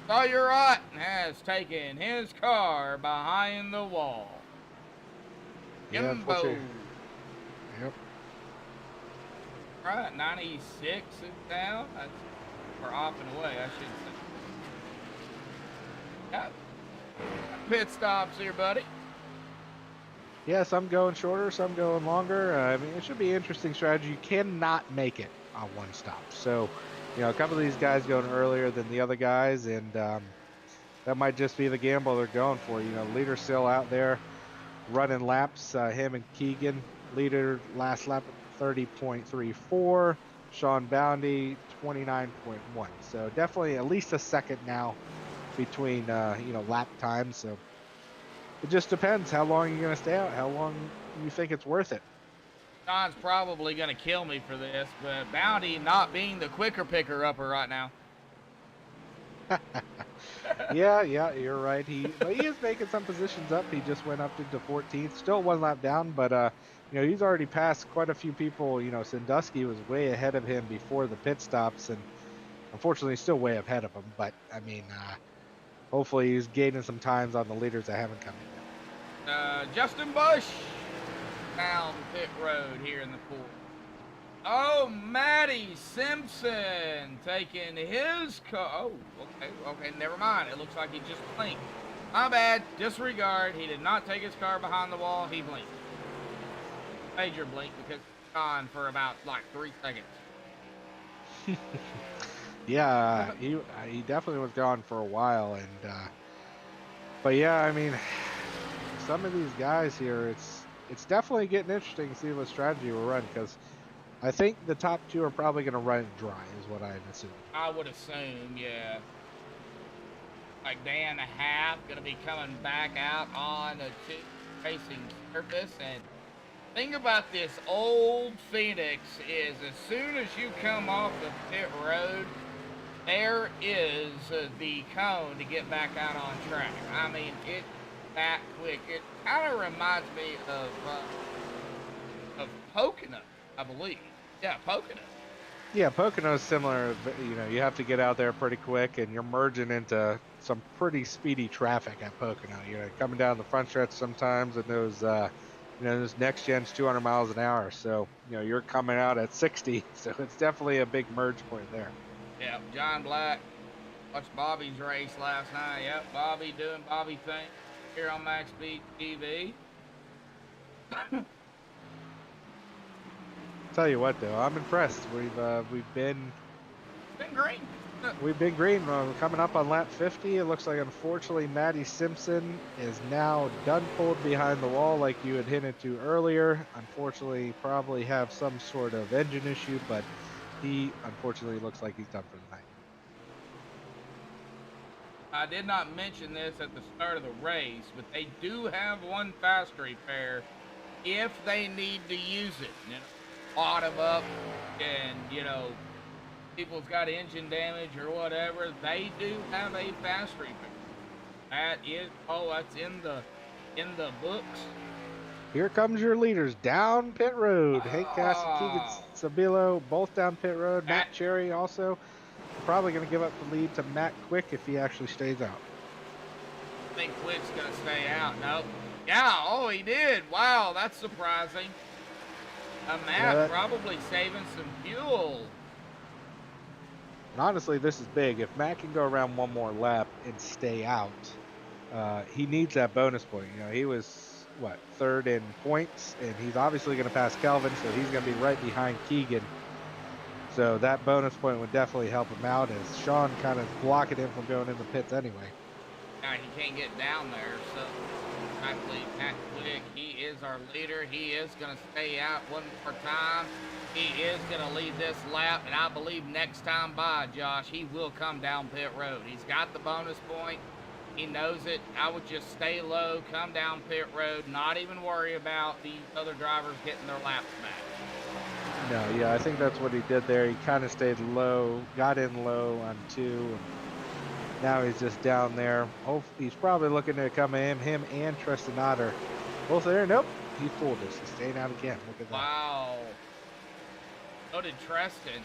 Sawyer Ott has taken his car behind the wall. Jimbo. Yep. Right, 96 is down. We're off and away, I should say. Yep. Pit stops here, buddy. Yeah, some going shorter, some going longer. I mean, it should be an interesting strategy. You cannot make it on one stop. So, a couple of these guys going earlier than the other guys, and that might just be the gamble they're going for. Leader still out there running laps. Him and Keegan. Leader last lap at 30.34. Sean Boundy 29.1. So definitely at least a second now between lap times. So it just depends how long you're going to stay out, how long you think it's worth it. John's probably going to kill me for this, but Bounty not being the quicker picker-upper right now. yeah, you're right. He is making some positions up. He just went up into 14th, still 1 lap down, but he's already passed quite a few people. Sandusky was way ahead of him before the pit stops, and unfortunately still way ahead of him. But I mean, hopefully he's gaining some times on the leaders that haven't come in yet. Justin Bush down pit road here in the pool. Oh, Matty Simpson taking his car. Oh, okay, never mind. It looks like he just blinked. My bad. Disregard. He did not take his car behind the wall. He blinked. Major blink because it's on for about like 3 seconds. Yeah, he definitely was gone for a while, and but yeah, I mean, some of these guys here, it's definitely getting interesting to see what strategy we'll run because I think the top two are probably going to run it dry, is what I'm assuming. I would assume, yeah. Like day and a half, gonna be coming back out on a racing surface. And thing about this old Phoenix is as soon as you come off the pit road, there is the cone to get back out on track. I mean, it's that quick. It kind of reminds me of Pocono, I believe. Yeah, Pocono. Yeah, Pocono's similar. But, you know, you have to get out there pretty quick, and you're merging into some pretty speedy traffic at Pocono. You know, coming down the front stretch sometimes, and those, those next gens 200 miles an hour. So, you know, you're coming out at 60. So it's definitely a big merge point there. Yeah, John Black watched Bobby's race last night. Yep, Bobby doing Bobby thing here on MaxspeedTV. Tell you what, though, I'm impressed. We've been green. We've been green. We're coming up on lap 50. It looks like, unfortunately, Maddie Simpson is now done pulled behind the wall like you had hinted to earlier. Unfortunately, probably have some sort of engine issue, but he, unfortunately, looks like he's done for the night. I did not mention this at the start of the race, but they do have one fast repair if they need to use it. You know, bottom up and, you know, people's got engine damage or whatever, they do have a fast repair. That is, that's in the books. Here comes your leaders down pit road. Hank Cass and Keegan Sabilo both down pit road. Matt Cherry also probably going to give up the lead to Matt Quick if he actually stays out. I think Quick's going to stay out. Nope. Yeah, oh, he did. Wow, that's surprising. Matt probably saving some fuel. And honestly, this is big. If Matt can go around one more lap and stay out, he needs that bonus point. You know, he was, third in points, and he's obviously going to pass Kelvin, so he's going to be right behind Keegan. So that bonus point would definitely help him out, as Sean kind of blocking him from going in the pits anyway. Now he can't get down there, so actually Matt Quick, he is our leader. He is going to stay out one more time. He is going to lead this lap, and I believe next time by, Josh, he will come down pit road. He's got the bonus point. He knows it. I would just stay low, come down pit road, not even worry about these other drivers getting their laps back. No, yeah, I think that's what he did there. He kind of stayed low, got in low on 2. And now he's just down there. He's probably looking to come in. Him and Tristan Otter both there. Nope, he fooled us. He's staying out again. Look at that. Wow. So did Tristan.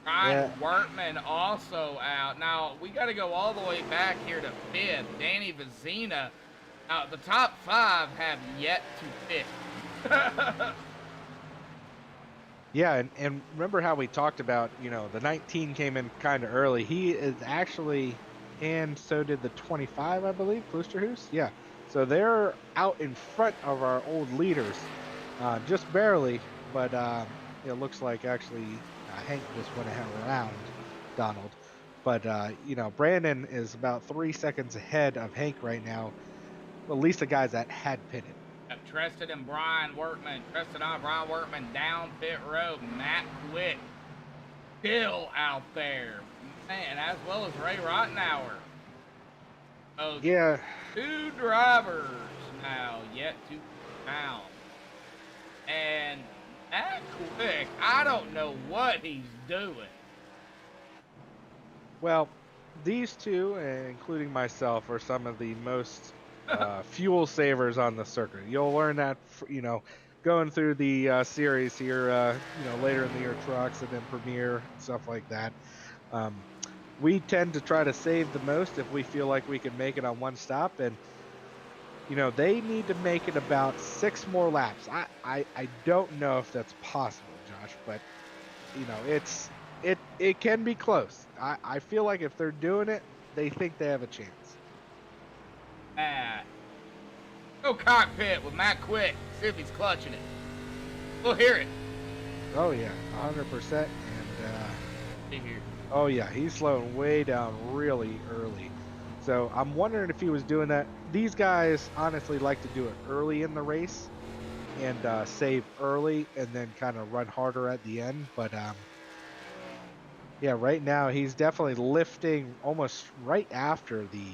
Ryan Wortman also out. Now, we got to go all the way back here to 5th. Danny Vizina. Now, the top 5 have yet to pit. Yeah, and remember how we talked about, you know, the 19 came in kind of early. He is actually, and so did the 25, I believe, Kloosterhuis. Yeah, so they're out in front of our old leaders, just barely, but it looks like actually Hank just went around Donald. But, you know, Brandon is about 3 seconds ahead of Hank right now, at least the guys that had pitted. Tristan and Brian Workman. Tristan and Brian Workman down pit road. Matt Quick still out there. Man, as well as Ray Rottenauer. So yeah. 2 drivers now yet to count. And Matt Quick, I don't know what he's doing. Well, these two, including myself, are some of the most fuel savers on the circuit. You'll learn that, you know, going through the series here, you know, later in the year trucks and then Premier and stuff like that. We tend to try to save the most if we feel like we can make it on one stop, and you know, they need to make it about 6 more laps. I don't know if that's possible, Josh, but you know, it can be close. I feel like if they're doing it, they think they have a chance. Go cockpit with Matt Quick. See if he's clutching it. We'll hear it. Oh yeah, 100%. And See here. oh yeah, he's slowing way down really early. So I'm wondering if he was doing that. These guys honestly like to do it early in the race and save early and then kind of run harder at the end. But yeah, right now he's definitely lifting almost right after the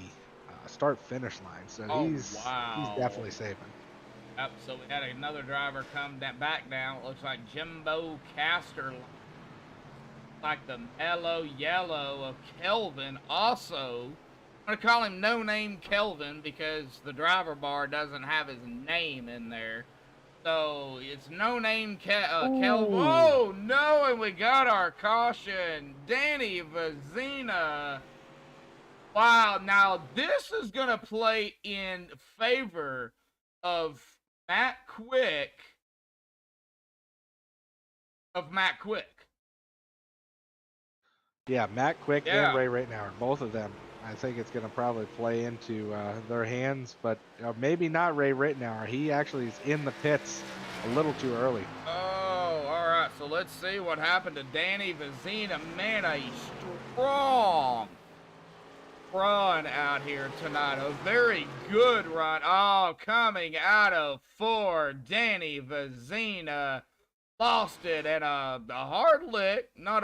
start finish line. So Oh, he's wow. definitely saving. Yep, so we had another driver come back down. It looks like Jimbo Caster, like the mellow yellow of Kelvin. Also, I'm going to call him No Name Kelvin because the driver bar doesn't have his name in there. So it's No Name Kelvin. Ooh. Oh, no, and we got our caution. Danny Vazina. Wow, now this is going to play in favor of Matt Quick. Yeah, Matt Quick and Yeah. Ray Rittenhour, both of them. I think it's going to probably play into their hands, but maybe not Ray Rittenhour. He actually is in the pits a little too early. Oh, all right. So let's see what happened to Danny Vazina. Man, a strong run out here tonight. A very good run. Oh, coming out of 4, Danny Vazina lost it at a hard lick. Not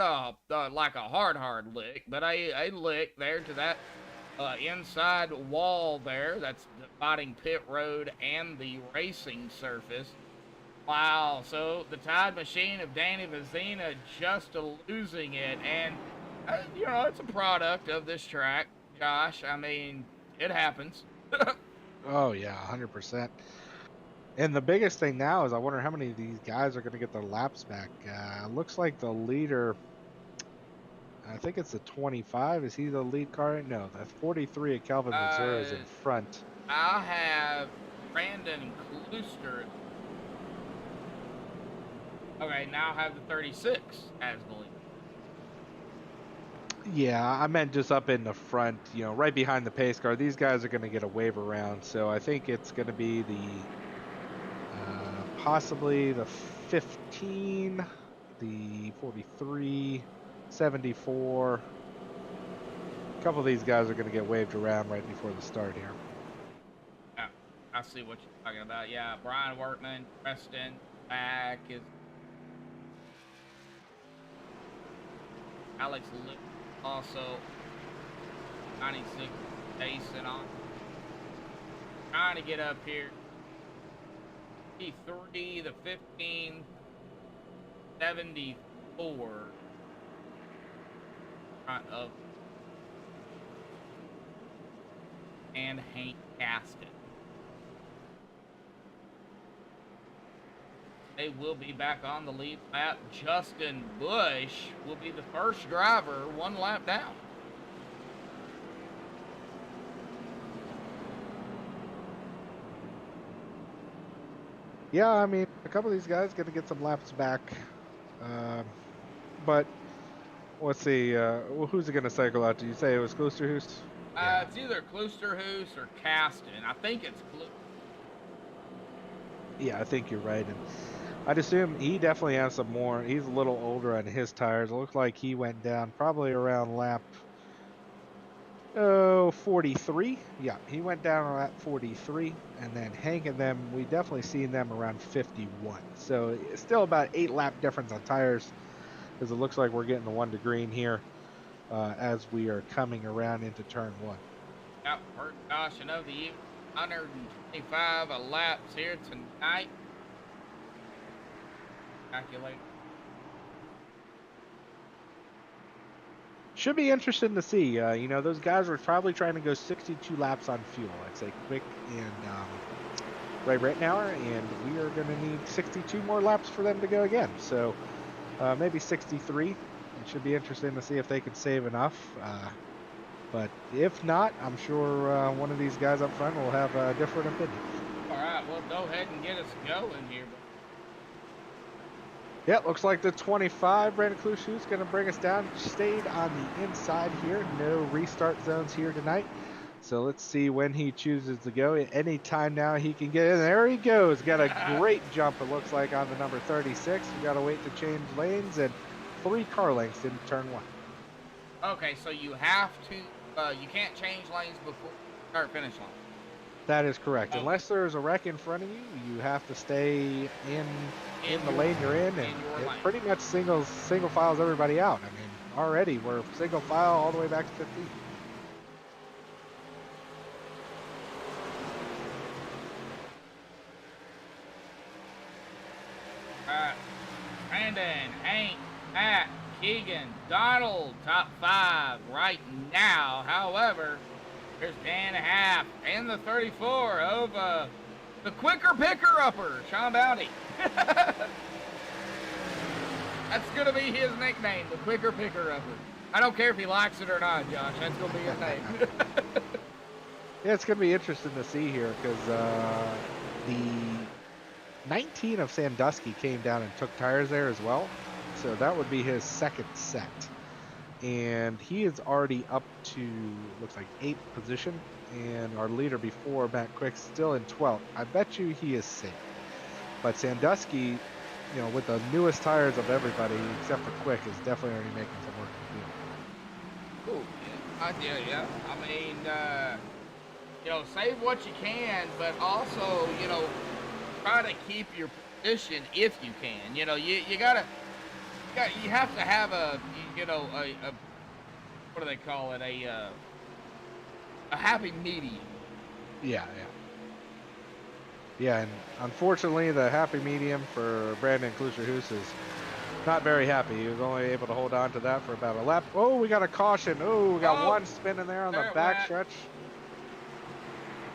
like a hard lick, but a lick there to that inside wall there. That's dividing pit road and the racing surface. Wow, so the Tide Machine of Danny Vazina just losing it, and you know, it's a product of this track, Josh. I mean, it happens. Oh yeah, 100%. And the biggest thing now is I wonder how many of these guys are going to get their laps back. Looks like the leader, I think it's the 25. Is he the lead car? No, the 43 of Calvin Mazur is in front. I have Brandon Klooster. Okay, now I have the 36 as the leader. Yeah, I meant just up in the front, you know, right behind the pace car. These guys are going to get a wave around, so I think it's going to be the possibly the 15, the 43, 74. A couple of these guys are going to get waved around right before the start here. Yeah, I see what you're talking about. Yeah, Brian Workman, Preston, back is Alex Luke, also 96 Jason on. Trying to get up here. 3, the 15, 74. Front of and Hank Caston. They will be back on the lead lap. Justin Bush will be the first driver 1 lap down. Yeah, I mean, a couple of these guys going to get some laps back. But let's see, who's it going to cycle out? Did you say it was Kloosterhoos? Yeah. It's either Kloosterhoos or Caston. I think it's Kloosterhoos. Yeah, I think you're right. And I'd assume he definitely has some more. He's a little older on his tires. It looks like he went down probably around lap 43. Yeah, he went down on lap 43. And then Hank and them, we definitely seen them around 51. So it's still about 8 lap difference on tires, because it looks like we're getting the 1 to green here as we are coming around into turn 1. Yep, first caution of the evening. 125 laps here tonight. Calculate. Should be interesting to see. You know, those guys were probably trying to go 62 laps on fuel. I'd say Quick and Ray Rittenhour, and we are going to need 62 more laps for them to go again. So maybe 63. It should be interesting to see if they can save enough. But if not, I'm sure one of these guys up front will have a different opinion. All right, well, go ahead and get us going here. Yeah, looks like the 25, Brandon Klooster, is going to bring us down. Stayed on the inside here. No restart zones here tonight. So let's see when he chooses to go. Anytime now he can get in. There he goes. Got a great jump, it looks like, on the number 36. We got to wait to change lanes, and 3 car lengths in turn 1. Okay, so you have to, you can't change lanes before start finish line. That is correct. Okay. Unless there's a wreck in front of you, you have to stay in the lane you're in, and your it lane. pretty much single files everybody out. I mean, already we're single file all the way back to 15. Brandon, Hank, Matt, Keegan, Donald, top 5 right now. However, there's Dan Half and the 34 of the quicker picker-upper, Sean Bounty. That's going to be his nickname, the quicker picker-upper. I don't care if he likes it or not, Josh. That's going to be his name. Yeah, it's going to be interesting to see here because the 19 of Sandusky came down and took tires there as well. So that would be his second set. And he is already up to, looks like, 8th position. And our leader before, Matt Quick's still in 12th. I bet you he is safe. But Sandusky, you know, with the newest tires of everybody, except for Quick, is definitely already making some work to do. Cool. Yeah. I mean, you know, save what you can, but also, you know, try to keep your position if you can. You know, you have to have a, you know, a what do they call it? A happy medium. Yeah. Yeah, and unfortunately, the happy medium for Brandon Kluserhus is not very happy. He was only able to hold on to that for about a lap. Oh, we got a caution. Oh, we got one spin in there on the back stretch.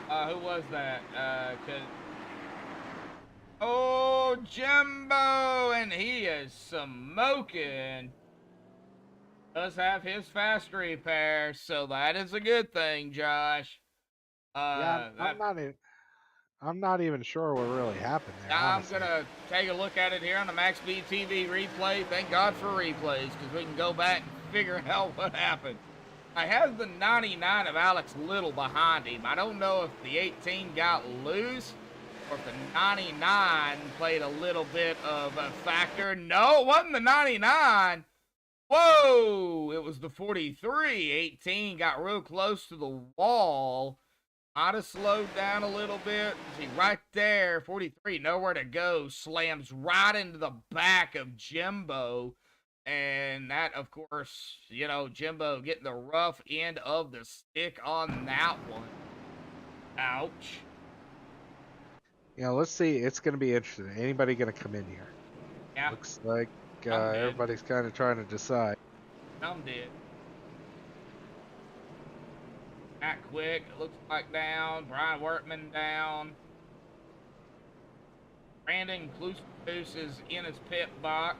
Who was that? Oh, Jimbo, and he is smoking. Does have his fast repair, so that is a good thing, Josh. Yeah, I'm not even sure what really happened there. I'm honestly. gonna take a look at it here on the MaxspeedTV replay. Thank God for replays, because we can go back and figure out what happened. I have the 99 of Alex Little behind him. I don't know if the 18 got loose or if the 99 played a little bit of a factor. No, it wasn't the 99. Whoa, it was the 43. 18 got real close to the wall. Might have slowed down a little bit. See, right there, 43, nowhere to go. Slams right into the back of Jimbo. And that, of course, you know, Jimbo getting the rough end of the stick on that one. Ouch. You know, let's see. It's going to be interesting. Anybody going to come in here? Yeah. Looks like everybody's kind of trying to decide. Some did. Matt Quick, it looks like down. Brian Workman down. Brandon Klusterhoos is in his pit box.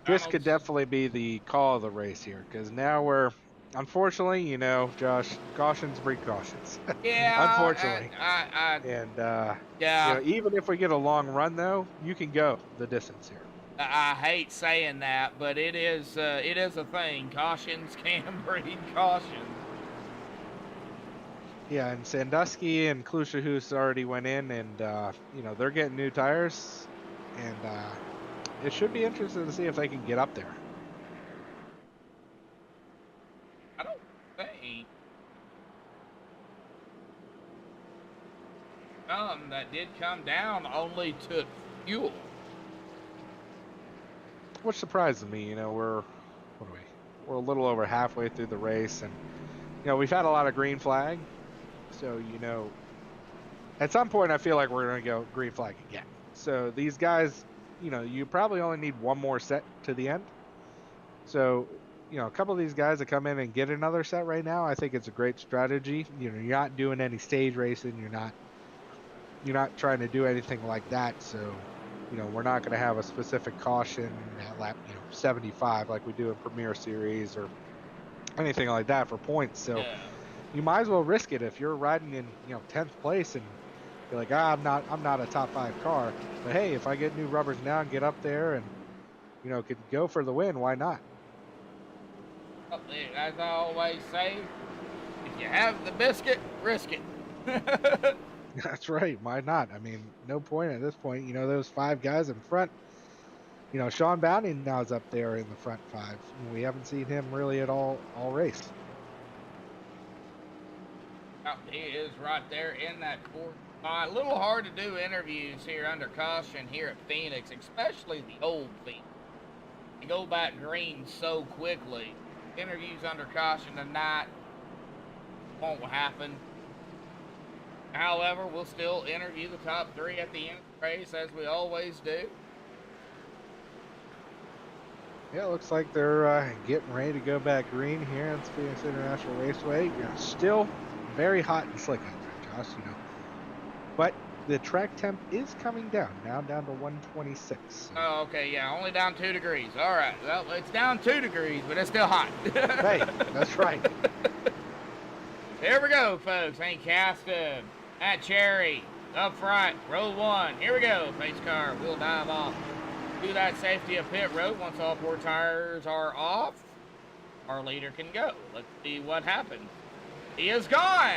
This could definitely be the call of the race here, because now we're, unfortunately, you know, Josh, cautions breed cautions. Yeah. Unfortunately. Yeah. You know, even if we get a long run, though, you can go the distance here. I hate saying that, but it is a thing. Cautions can breed cautions. Yeah, and Sandusky and Klusterhoos already went in, and you know, they're getting new tires, and it should be interesting to see if they can get up there. I don't think some that did come down only took fuel. Which surprises me. You know, we're a little over halfway through the race, and you know, we've had a lot of green flag. So, you know, at some point I feel like we're going to go green flag again. So these guys, you know, you probably only need one more set to the end. So, you know, a couple of these guys that come in and get another set right now, I think it's a great strategy. You know, you're not doing any stage racing. You're not trying to do anything like that. So, you know, we're not going to have a specific caution at lap, you know, 75 like we do in Premier Series or anything like that for points. So Yeah. you might as well risk it if you're riding in, you know, 10th place and you're like, I'm not a top 5 car. But hey, if I get new rubbers now and get up there and, you know, could go for the win, why not? As I always say, if you have the biscuit, risk it. That's right. Why not? I mean, no point at this point. You know, those 5 guys in front. You know, Sean Bounty now is up there in the front 5. We haven't seen him really at all race. He is right there in that fourth spot. A little hard to do interviews here under caution here at Phoenix, especially the old Phoenix. They go back green so quickly. Interviews under caution tonight won't happen. However, we'll still interview the top 3 at the end of the race, as we always do. Yeah, it looks like they're getting ready to go back green here at Phoenix International Raceway. Yeah, still very hot and slick out there, Josh, you know. But the track temp is coming down, now down to 126. So. Oh, okay, yeah, only down 2 degrees. All right, well, it's down 2 degrees, but it's still hot. Hey, that's right. Here we go, folks. St. Caston, Matt Cherry, up front, row 1. Here we go, pace car. We'll dive off to that safety of pit road. Once all 4 tires are off, our leader can go. Let's see what happens. He is gone.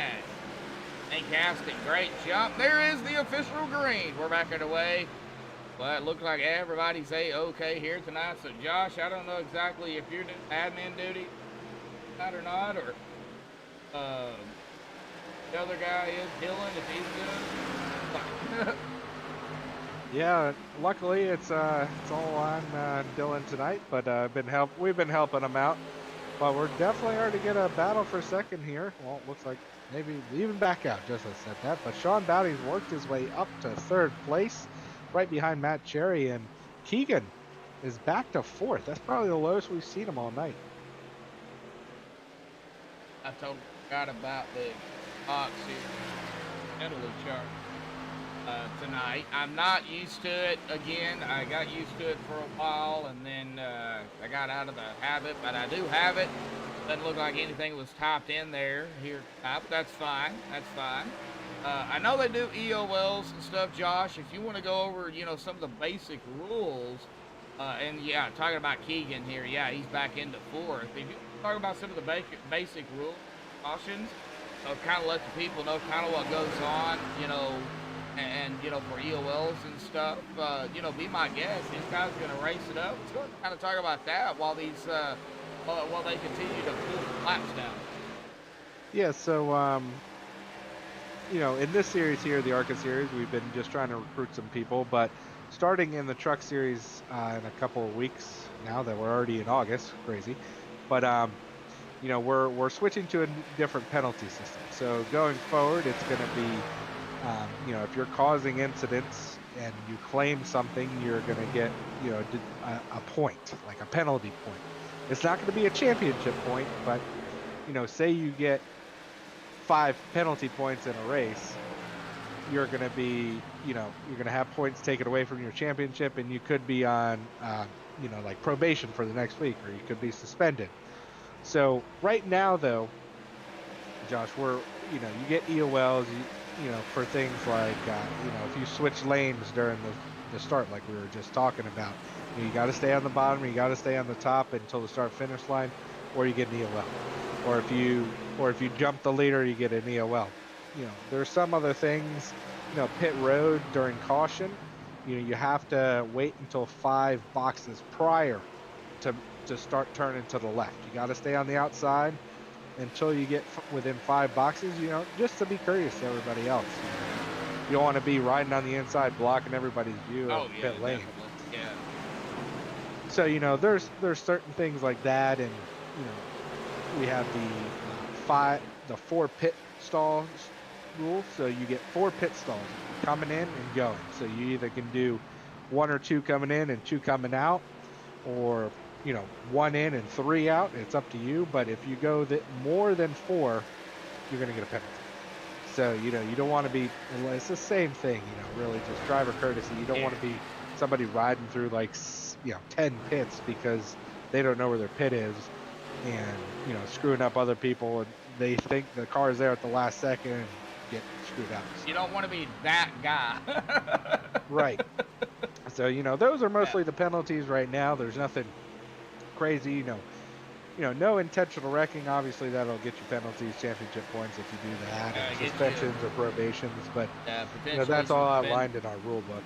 St. Caston, great jump. There is the official green. We're back underway. Well, it looks like everybody's A-okay here tonight. So, Josh, I don't know exactly if you're doing admin duty or not, or the other guy is Dylan, if he's doing. Yeah, luckily it's all on Dylan tonight, but we've been helping him out. But we're definitely hard to get a battle for second here. Well, it looks like maybe even back out, just as I said that. But Sean Bowdy's worked his way up to 3rd place, right behind Matt Cherry, and Keegan is back to 4th. That's probably the lowest we've seen him all night. I totally forgot about the box here. Penalty chart tonight. I'm not used to it again. I got used to it for a while, and then I got out of the habit, but I do have it. Doesn't look like anything was typed in there here. But that's fine. That's fine. I know they do EOLs and stuff, Josh. If you want to go over, you know, some of the basic rules, and yeah, talking about Keegan here, yeah, he's back into 4th. If you talk about some of the basic rules, cautions, kind of let the people know kind of what goes on, you know, and you know, for EOLs and stuff, you know, be my guest. These guys are going to race it up. Let's go kind of talk about that while these, while they continue to pull laps down. Yeah, so you know, in this series here, the ARCA series, we've been just trying to recruit some people, but starting in the truck series in a couple of weeks now that we're already in August, crazy, but you know, we're switching to a different penalty system. So going forward, it's going to be, you know, if you're causing incidents and you claim something, you're going to get, you know, a point, like a penalty point. It's not going to be a championship point, but, you know, say you get 5 penalty points in a race, you're going to be, you know, you're going to have points taken away from your championship, and you could be on, you know, like probation for the next week, or you could be suspended. So right now, though, Josh, we're, you know, you get EOLs, you know, for things like, you know, if you switch lanes during the start, like we were just talking about, you got to stay on the bottom, you got to stay on the top until the start-finish line, or you get an EOL. Or if you jump the leader, you get an EOL. You know, there's some other things, you know, pit road during caution, you know, you have to wait until 5 boxes prior to start turning to the left. You got to stay on the outside until you get within 5 boxes, you know, just to be courteous to everybody else. You don't want to be riding on the inside blocking everybody's view of pit lane. Yeah. So, you know, there's certain things like that, and, you know, we have the 4 pit stalls rule. So you get 4 pit stalls coming in and going. So you either can do 1 or 2 coming in and 2 coming out, or, you know, 1 in and 3 out. It's up to you. But if you go more than 4, you're going to get a penalty. So, you know, you don't want to be, it's the same thing, you know, really just driver courtesy. You don't want to be somebody riding through like, you know, 10 pits because they don't know where their pit is, and, you know, screwing up other people, and they think the car is there at the last second and get screwed up. You don't want to be that guy. Right. So, you know, those are mostly the penalties right now. There's nothing crazy, you know. no intentional wrecking. Obviously, that'll get you penalties, championship points if you do that, and Get you, suspensions or probations. But potentially that's all outlined in our rule book.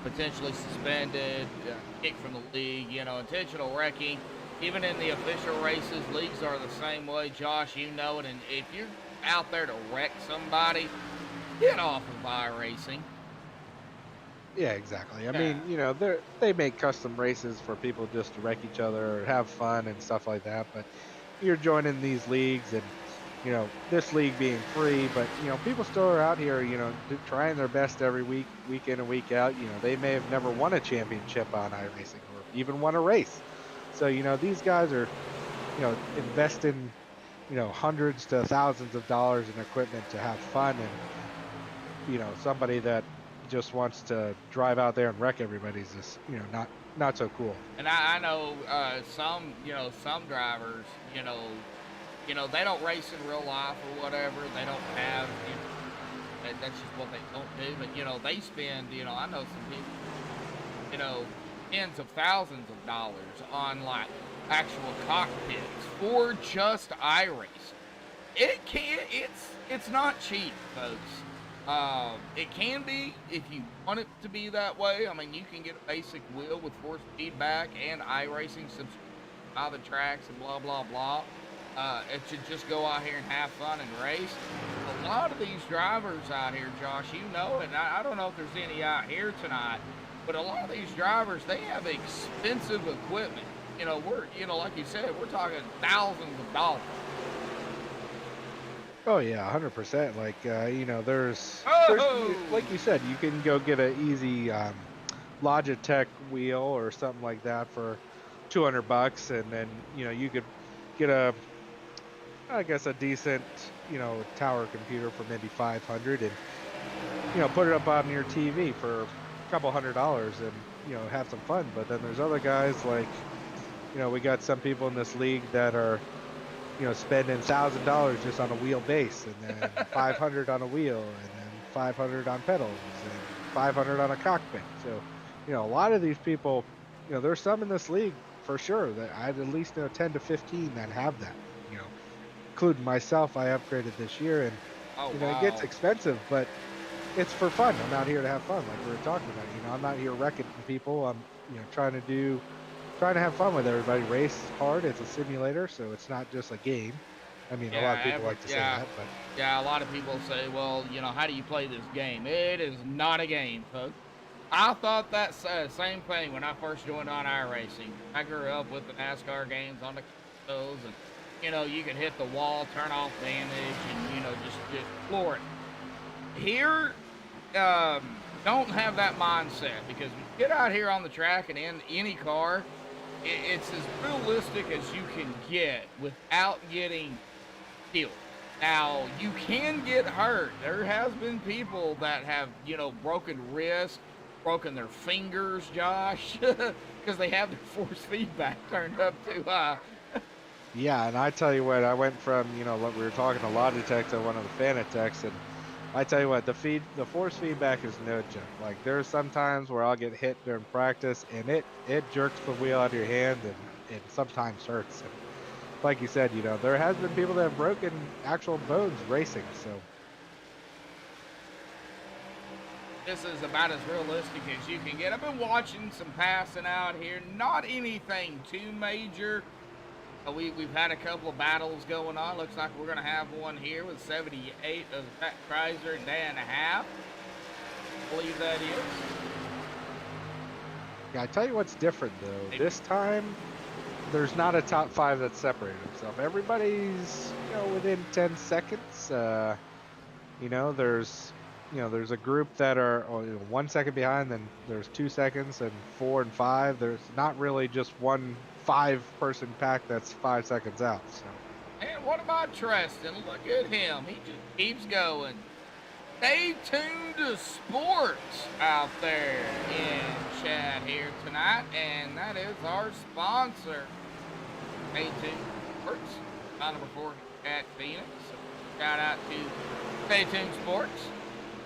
potentially suspended, kicked from the league. Intentional wrecking. Even in the official races, leagues are the same way. Josh, you know it. And if you're out there to wreck somebody, get off of iRacing. Yeah, exactly. I Yeah. mean, they make custom races for people just to wreck each other or have fun and stuff like that. But you're joining these leagues, and this league being free, but people still are out here, trying their best every week, week in and week out. They may have never won a championship on iRacing or even won a race. So these guys are, investing, hundreds to thousands of dollars in equipment to have fun, and somebody that just wants to drive out there and wreck everybody's just not so cool. And I know some drivers, they don't race in real life or whatever. They don't have, that's just what they don't do. But they spend, I know some people, tens of thousands of dollars on like actual cockpits for just iRacing. It's not cheap, folks. It can be if you want it to be that way. I mean, you can get a basic wheel with force feedback and iRacing by the tracks and blah blah blah. It should just go out here and have fun and race. A lot of these drivers out here, Josh, you know it. And I don't know if there's any out here tonight, but a lot of these drivers, they have expensive equipment. Like you said, we're talking thousands of dollars. Oh yeah, 100%. Like there's Oh! like you said, you can go get an easy Logitech wheel or something like that for $200, and then you could get I guess a decent tower computer for maybe 500, and put it up on your TV for a couple $100 and have some fun. But then there's other guys like we got some people in this league that are spending $1,000 just on a wheel base, and then 500 on a wheel, and then 500 on pedals, and 500 on a cockpit. So, a lot of these people, there's some in this league for sure that I'd at least know 10 to 15 that have that. Including myself, I upgraded this year, and Wow. it gets expensive, but it's for fun. I'm out here to have fun, like we were talking about. I'm not here wrecking people. I'm trying to have fun with everybody. Race hard. It's a simulator, so it's not just a game. I mean, a lot of people like to say that, but yeah, a lot of people say, well, how do you play this game? It is not a game, folks. I thought that same thing when I first joined on iRacing. I grew up with the NASCAR games on the consoles, and you could hit the wall, turn off damage, and just floor it. Here, don't have that mindset, because when you get out here on the track and in any car, it's as realistic as you can get without getting killed. Now, you can get hurt. There has been people that have, broken wrists, broken their fingers, Josh, because they have their force feedback turned up too high. yeah. And I tell you what, I went from what we were talking to Logitech to one of the Fanatechs, and I tell you what, the force feedback is no joke. Like, there's some times where I'll get hit during practice, and it jerks the wheel out of your hand, and it sometimes hurts. And like you said, there has been people that have broken actual bones racing. So this is about as realistic as you can get. I've been watching some passing out here. Not anything too major. We've had a couple of battles going on. Looks like we're going to have one here with 78 of that Chrysler and day and a half. I believe that is. yeah, I tell you what's different though. This time, there's not a top 5 that's separated himself. Everybody's within 10 seconds. There's a group that are 1 second behind. Then there's 2 seconds, and 4 and 5. There's not really just one 5-person pack that's 5 seconds out. So. And what about Treston? Look at him. He just keeps going. Stay tuned to sports out there in chat here tonight, and that is our sponsor. Stay tuned to sports. Number 4 at Phoenix. So shout out to Stay Tuned Sports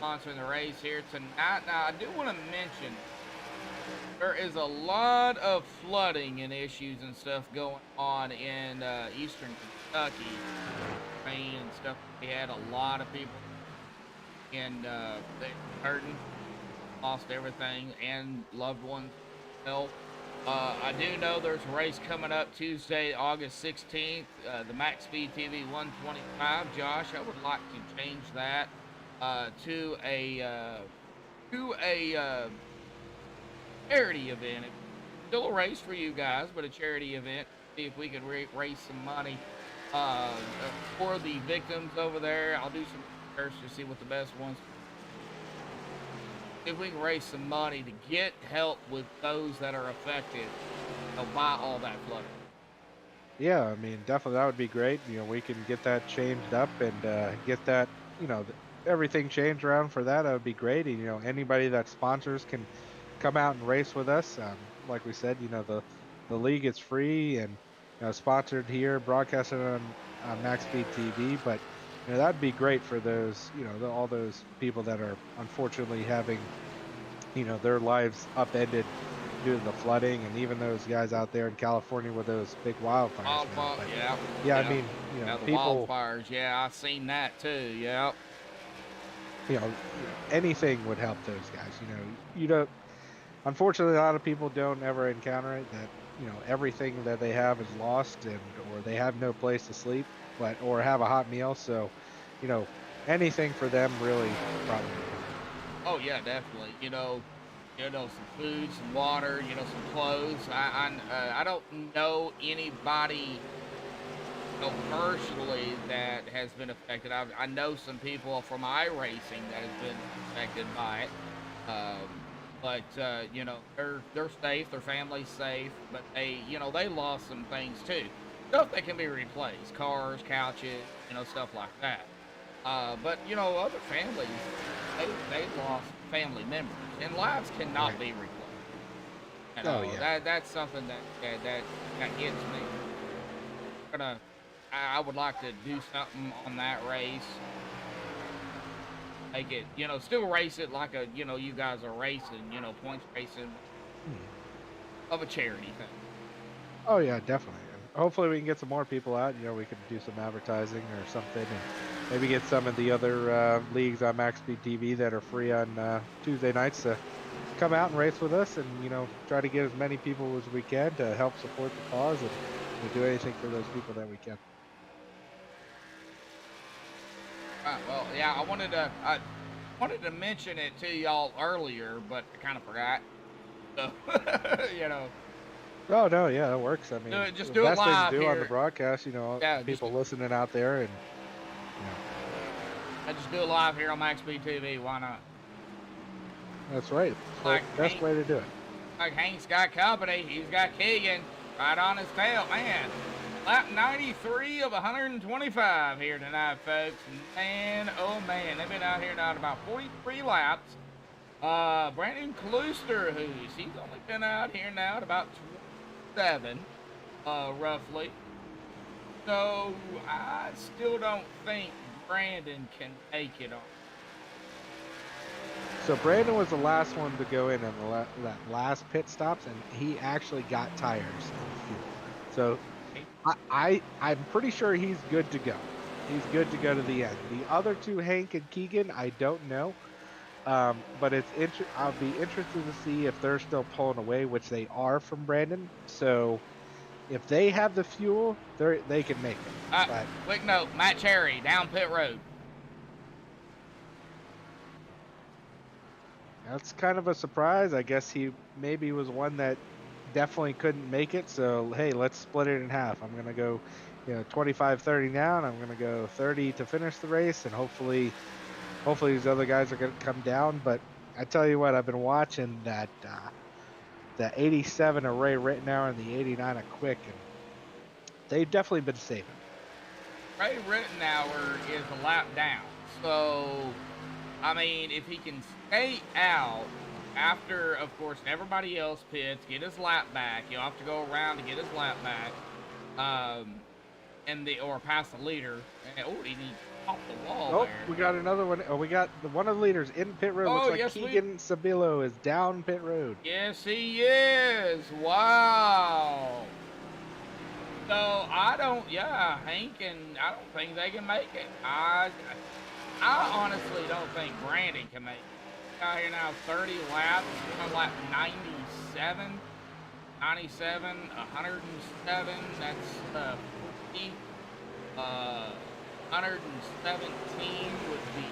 sponsoring the race here tonight. Now I do want to mention there is a lot of flooding and issues and stuff going on in eastern Kentucky. Rain and stuff. We had a lot of people in hurting, lost everything, and loved ones. Health. I do know there's a race coming up Tuesday, August 16th. The MaxspeedTV 125. Josh, I would like to change that to a charity event. Still a race for you guys, but a charity event. See if we can raise some money for the victims over there. I'll do some research to see what the best ones. If we can raise some money to get help with those that are affected by all that flooding. Yeah, I mean, definitely that would be great. We can get that changed up and get that, everything changed around for that. That would be great. And, anybody that sponsors can come out and race with us. Like we said, the league is free and sponsored here, broadcasted on MaxspeedTV. But that'd be great for those, all those people that are unfortunately having, their lives upended due to the flooding, and even those guys out there in California with those big wildfires. Yeah. I mean, the people, wildfires. Yeah, I've seen that too. Yeah. Anything would help those guys. You don't. Unfortunately, a lot of people don't ever encounter it. That everything that they have is lost, or they have no place to sleep, or have a hot meal. So, anything for them really probably. Oh yeah, definitely. Some food, some water, some clothes. I don't know anybody, personally that has been affected. I know some people from iRacing that has been affected by it. But they're safe, their family's safe, but they lost some things too. Stuff that can be replaced, cars, couches, stuff like that. But other families, they lost family members, and lives cannot be replaced. That's something that gets me. I would like to do something on that race. Make it, still race it like you guys are racing, points racing of a charity thing. Oh yeah, definitely. And hopefully we can get some more people out. We could do some advertising or something, and maybe get some of the other leagues on MaxspeedTV that are free on Tuesday nights to come out and race with us, and try to get as many people as we can to help support the cause and do anything for those people that we can. Right, well, yeah, I wanted to mention it to y'all earlier, but I kind of forgot. So, Oh no, yeah, that works. I mean, just the do it best thing live to do on here. the broadcast, Yeah, people listening out there, and I just do it live here on MaxspeedTV. Why not? that's right. Best way to do it. Like Hank's got company. He's got Keegan right on his tail, man. Lap 93 of 125 here tonight, folks. Man, oh man, they've been out here now at about 43 laps. Brandon Klooster, he's only been out here now at about 27, roughly. So I still don't think Brandon can make it on. So Brandon was the last one to go in that last pit stops, and he actually got tires. So I'm pretty sure he's good to go. He's good to go to the end. The other two, Hank and Keegan, I don't know. But I'll be interested to see if they're still pulling away, which they are from Brandon. So if they have the fuel, they can make it. Quick note, Matt Cherry down pit road. That's kind of a surprise. I guess he maybe was one that definitely couldn't make it. So, hey, let's split it in half. I'm going to go, 25-30 now, and I'm going to go 30 to finish the race. And hopefully these other guys are going to come down. But I tell you what, I've been watching that 87 of Ray Rittenauer and the 89 of Quick, and they've definitely been saving. Ray Rittenauer is a lap down. So, I mean, if he can stay out after, of course, everybody else pits, get his lap back. You'll have to go around to get his lap back. in the or past the leader. And, oh, he needs off the wall Oh, there. we got another one. Oh, we got one of the leaders in pit road. Oh, Looks like yes, Keegan Sabilo is down pit road. Yes, he is. Wow. So I don't. Yeah, Hank and I don't think they can make it. I honestly don't think Brandon can make it. Out here now, 30 laps, on lap 97, 107. That's 40. 117 would be.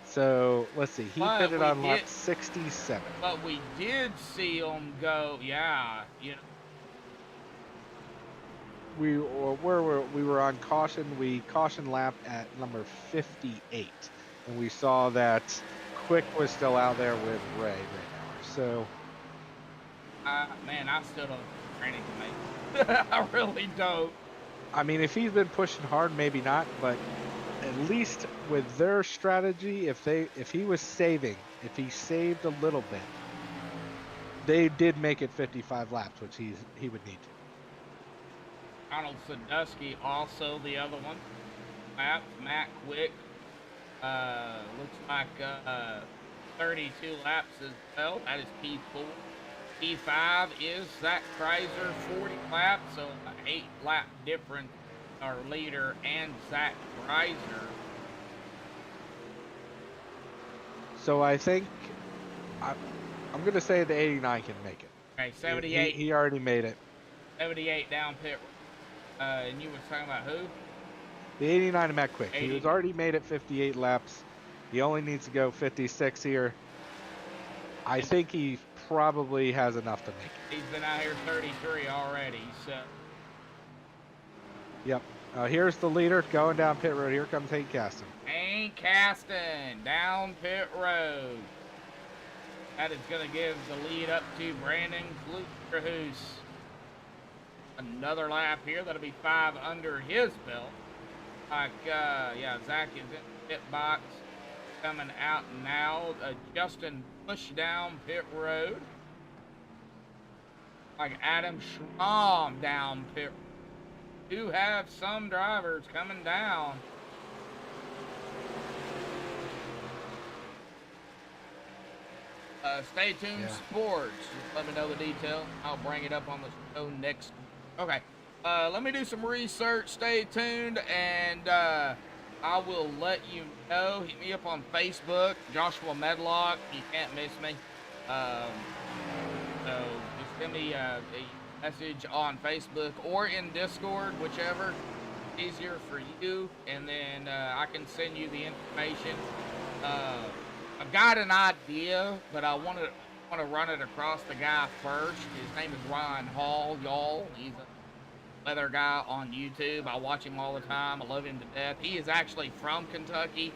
So let's see. He But pitted we on lap did- 67. But we did see him go. Yeah, you know. We were on caution. We caution lap at number 58, and we saw that Quick was still out there with Ray right now. So, Man, I still don't think Brandon can make it. I really don't. I mean, if he's been pushing hard, maybe not. But at least with their strategy, if he was saving, if he saved a little bit, they did make it 55 laps, which he would need to. Donald Sadusky also the other one. Matt Quick. Looks like 32 laps as well. That is P4. P5 is Zach Kreiser, 40 laps, so an 8-lap difference. Our leader and Zach Kreiser. So I think I'm going to say the 89 can make it. Okay, 78. He already made it. 78 down pit. And you were talking about who? The 89 to Matt Quick. 80. He was already made it 58 laps. He only needs to go 56 here. I think he probably has enough to make it. He's been out here 33 already, so. Yep. Here's the leader going down pit road. Here comes Hank Caston. Hank Caston down pit road. That is going to give the lead up to Brandon Gluterhus. Another lap here. That'll be 5 under his belt. Yeah, Zach is in the pit box. Coming out now. Justin push down pit road. Like Adam Schramm down pit road. Do have some drivers coming down. Stay tuned, sports. Just let me know the detail. I'll bring it up on the show next. Okay. Let me do some research. Stay tuned, and I will let you know. Hit me up on Facebook, Joshua Medlock. You can't miss me. So just send me a message on Facebook or in Discord, whichever is easier for you, and then I can send you the information. I've got an idea, but I want to run it across the guy first. His name is Ryan Hall, y'all. He's a leather guy on YouTube. I watch him all the time. I love him to death. He is actually from Kentucky.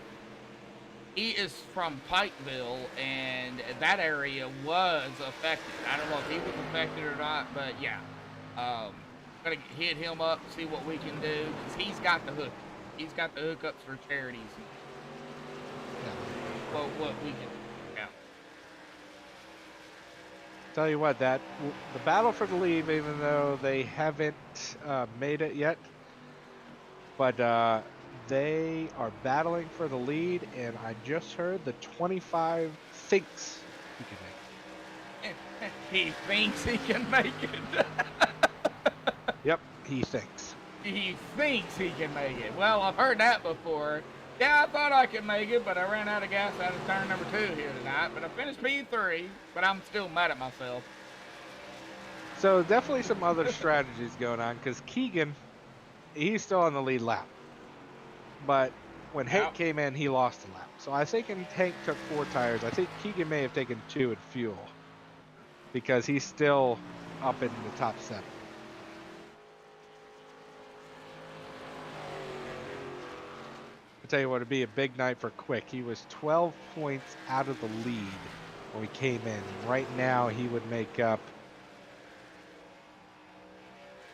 He is from Pikeville, and that area was affected. I don't know if he was affected or not, but yeah. Gonna hit him up, see what we can do, because he's got the hook. He's got the hookups for charities. What we can do. Yeah. Tell you what, the battle for the lead, even though they haven't made it yet, but they are battling for the lead, and I just heard the 25 thinks he can make it. He thinks he can make it. Yep, he thinks. He thinks he can make it. Well, I've heard that before. Yeah, I thought I could make it, but I ran out of gas out of turn number 2 here tonight. But I finished P3, but I'm still mad at myself. So definitely some other strategies going on, because Keegan, he's still on the lead lap. But when Hank came in, he lost a lap. So I think Hank took 4 tires. I think Keegan may have taken 2 in fuel, because he's still up in the top 7. I tell you what, it'd be a big night for Quick. He was 12 points out of the lead when we came in. Right now, he would make up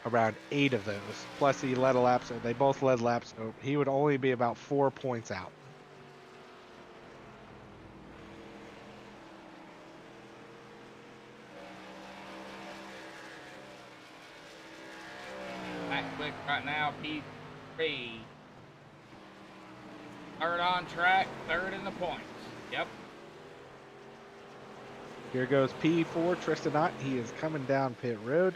around 8 of those. Plus, he led a lap, so they both led laps. So he would only be about 4 points out. Quick right now, P3. Third on track, third in the points. Yep. Here goes P4, Tristan Ott. He is coming down pit road.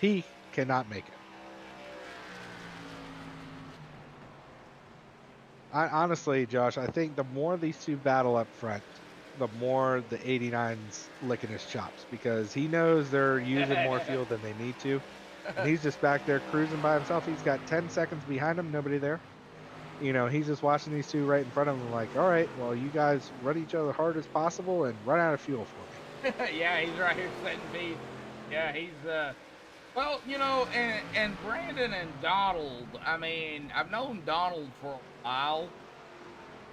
He cannot make it. Honestly, Josh, I think the more these two battle up front, the more the 89's licking his chops because he knows they're using more fuel than they need to. And he's just back there cruising by himself. He's got 10 seconds behind him, nobody there. You know, he's just watching these two right in front of him like, all right, well, you guys run each other hard as possible and run out of fuel for me. Yeah, he's right here setting speed. Yeah, he's, well, you know, and Brandon and Donald, I mean, I've known Donald for a while.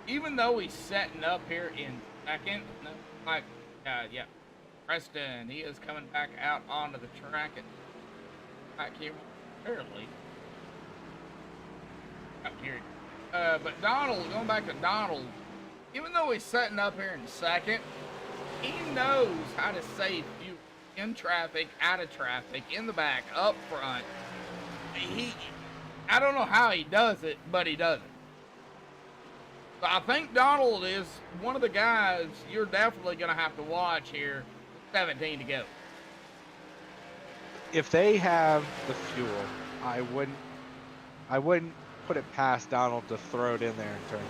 Even though he's setting up here in second, like, yeah, Preston, he is coming back out onto the track and back here fairly. Up here. But Donald, going back to Donald, even though he's setting up here in second, he knows how to save fuel in traffic, out of traffic, in the back, up front. I don't know how he does it, but he does it. So I think Donald is one of the guys you're definitely going to have to watch here. 17 to go. If they have the fuel, I wouldn't put it past Donald to throw it in there in turn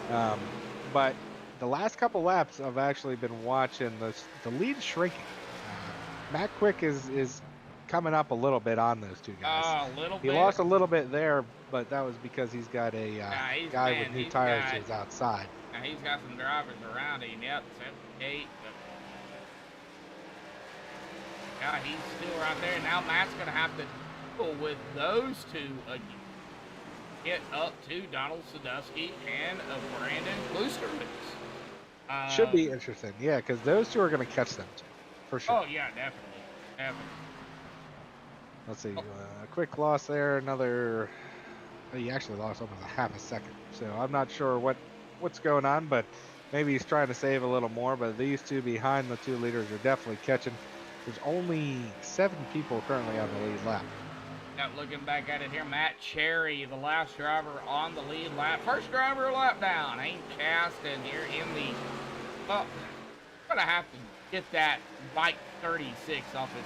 3. But the last couple laps, I've actually been watching the lead shrinking. Matt Quick is coming up a little bit on those two guys. Oh, a little bit. He lost a little bit there, but that was because he's got a guy with new tires to his outside. Now he's got some drivers around him. Yep, 78. Yeah, he's still right there. Now Matt's going to have to deal with those two again. Get up to Donald Sadusky and Brandon Kloosterhoofs. Should be interesting, yeah, because those two are going to catch them too, for sure. Oh, yeah, definitely. Definitely. Let's see, a quick loss there, another, he actually lost almost a half a second, so I'm not sure what's going on, but maybe he's trying to save a little more, but these two behind the two leaders are definitely catching. There's only 7 people currently on the lead lap. Now looking back at it here, Matt Cherry, the last driver on the lead lap. First driver lap down, ain't Caston here in the, well, I'm going to have to get that bike 36 off his.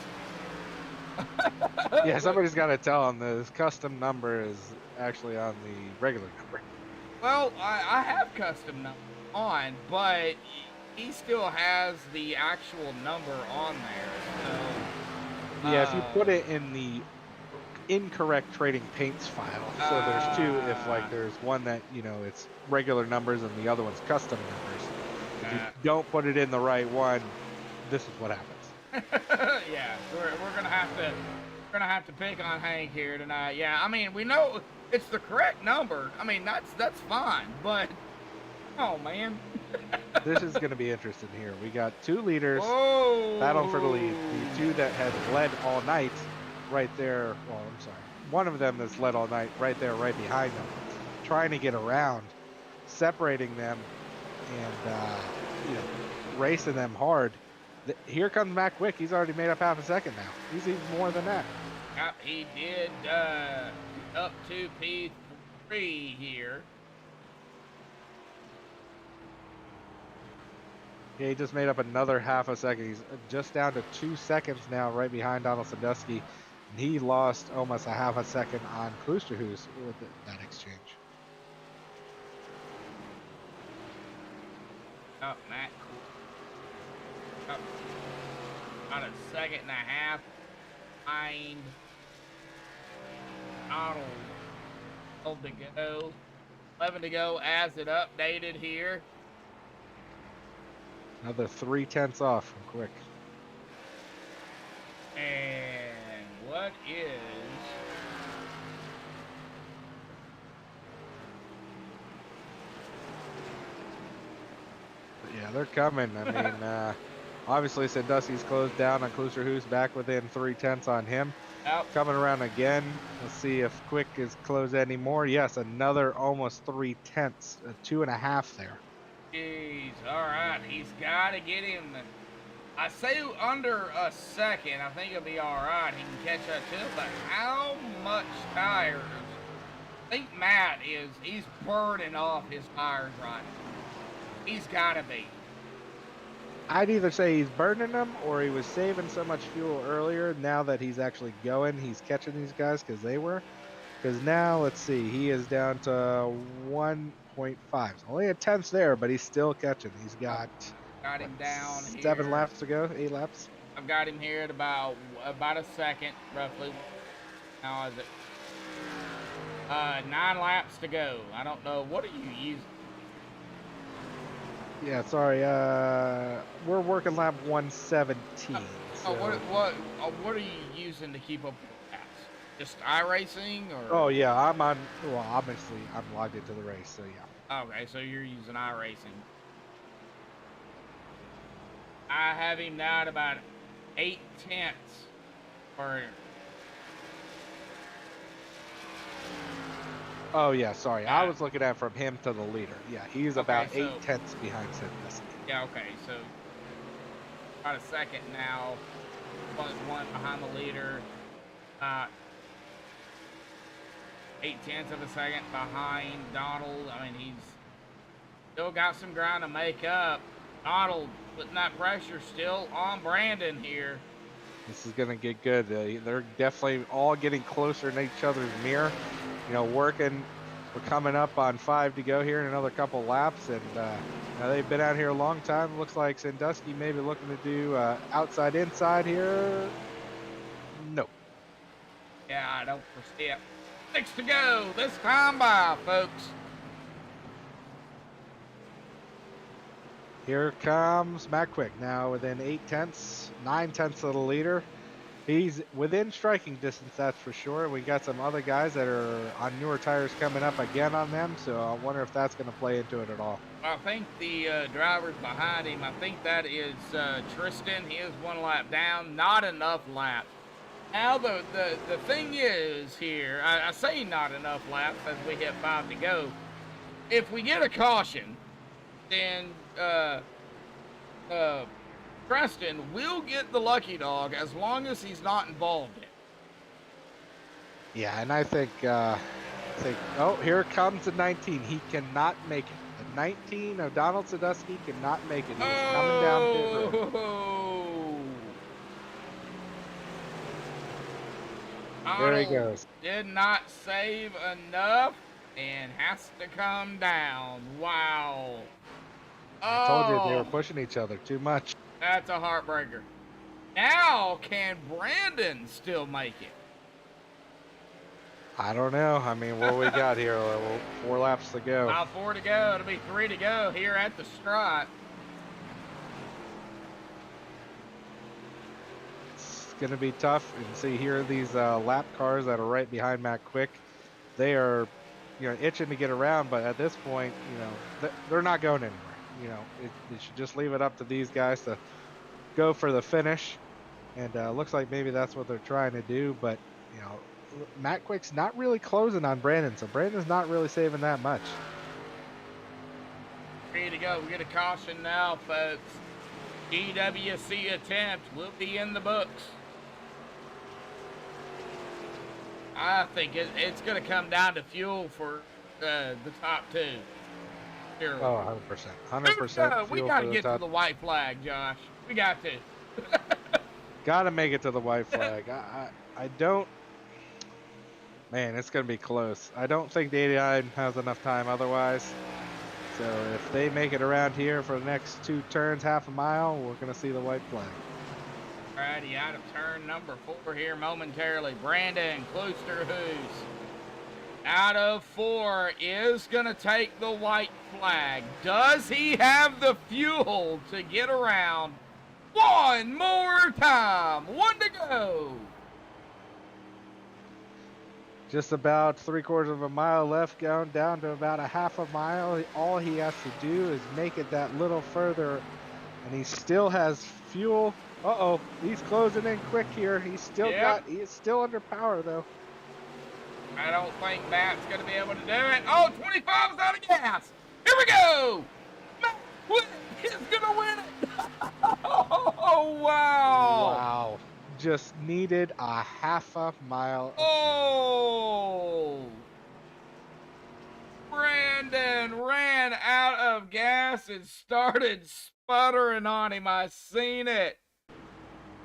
Yeah, somebody's got to tell him this custom number is actually on the regular number. Well, I have custom number on, but he still has the actual number on there. So, yeah, if you put it in the incorrect trading paints file, so there's two. If like there's one that it's regular numbers and the other one's custom numbers. If you don't put it in the right one, this is what happens. Yeah, we're gonna have to pick on Hank here tonight. Yeah, I mean we know it's the correct number. I mean that's fine, but oh man. This is gonna be interesting here. We got 2 leaders battling for the lead. The 2 that have led all night, right there. Well, I'm sorry. One of them that's led all night, right there, right behind them, trying to get around, separating them, and racing them hard. Here comes Matt Quick. He's already made up half a second now. He's even more than that. Yep, he did up to P3 here. Yeah, he just made up another half a second. He's just down to 2 seconds now, right behind Donald Sadusky. And he lost almost a half a second on Kloosterhoofs with that exchange. Up, Matt. Up. About a second and a half behind Donald. 12 to go. 11 to go as it updated here. Another 3/10 off from Quick. And what is... Yeah, they're coming. I mean, obviously Sandusky's closed down on Kloosterhoofs, back within 3/10 on him. Yep. Coming around again. Let's see if Quick is closed anymore. Yes, another almost 3/10, 2.5 there. Jeez, all right, he's got to get him I say under a second. I think it'll be all right. He can catch up to it. But how much tires? I think Matt he's burning off his tires right now. He's got to be. I'd either say he's burning them or he was saving so much fuel earlier. Now that he's actually going, he's catching these guys because they were. Because now, let's see, he is down to 1.5. Only a tenth there, but he's still catching. He's got him down 7 here. laps to go, 8 laps. I've got him here at about a second, roughly. How is it? 9 laps to go. I don't know. What are you using? Yeah, sorry. We're working lap 117. So. What are you using to keep up with the laps? Just iRacing or? Oh yeah, I'm on. Well, obviously I'm logged into the race, so yeah. Okay, so you're using iRacing. I have him now at about 8 tenths, or. Oh yeah, sorry. I was looking at from him to the leader. Yeah, he's about 8 tenths behind Sandusky. Yeah, okay, so about a second now. One behind the leader. 8 tenths of a second behind Donald. I mean, he's still got some ground to make up. Donald putting that pressure still on Brandon here. This is gonna get good. They're definitely all getting closer in each other's mirror. You know, working. We're coming up on 5 to go here in another couple laps, and they've been out here a long time. Looks like Sandusky maybe looking to do outside inside here. No. Yeah, I don't foresee it. 6 to go. This time by, folks. Here comes Matt Quick now within 8 tenths, 9 tenths of the leader. He's within striking distance, that's for sure. We got some other guys that are on newer tires coming up again on them, so I wonder if that's going to play into it at all. I think the drivers behind him, I think that is Tristan. He is 1 lap down, not enough laps. Now, the thing is here, I say not enough laps as we hit 5 to go. If we get a caution, then Preston will get the lucky dog as long as he's not involved in it. Yeah, and I think, oh, here comes the 19. He cannot make it. The 19 of Donald Sandusky cannot make it. He's coming down pit road. There he goes. Did not save enough and has to come down. Wow. I told you they were pushing each other too much. That's a heartbreaker. Now, can Brandon still make it? I don't know. I mean, what we got here? 4 laps to go. About 4 to go. It'll be 3 to go here at the stripe. It's going to be tough. And see here, these lap cars that are right behind Matt Quick, they are, itching to get around. But at this point, they're not going anywhere. They should just leave it up to these guys to go for the finish. And looks like maybe that's what they're trying to do. But, Matt Quick's not really closing on Brandon, so Brandon's not really saving that much. 3 to go. We get a caution now, folks. EWC attempt will be in the books. I think it's going to come down to fuel for the top 2. Sure. Oh, 100%. 100%. We got to get to the white flag, Josh. We got to. Got to make it to the white flag. I don't. Man, it's going to be close. I don't think the 89 has enough time otherwise. So if they make it around here for the next 2 turns, half a mile, we're going to see the white flag. Alrighty, out of turn number 4 here momentarily. Brandon Kloosterhuis out of 4 is going to take the white flag. Does he have the fuel to get around one more time? 1 to go. Just about 3/4 of a mile left, going down to about a half a mile. All he has to do is make it that little further, and he still has fuel. Uh-oh, he's closing in quick here. He is still under power though. I don't think Matt's going to be able to do it. Oh, 25 is out of gas. Here we go. Matt is going to win it. Oh, just needed a half a mile of fuel. Oh! Brandon ran out of gas and started sputtering on him. I seen it.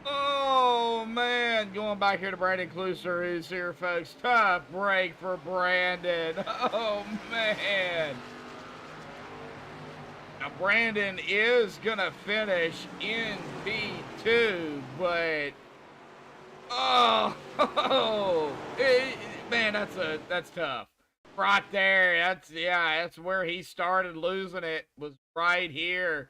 Oh, man. Going back here to Brandon Kluser, who's here, folks. Tough break for Brandon. Oh, man. Now, Brandon is going to finish in P2, but... Oh, man, that's tough. Right there, that's where he started losing it, was right here.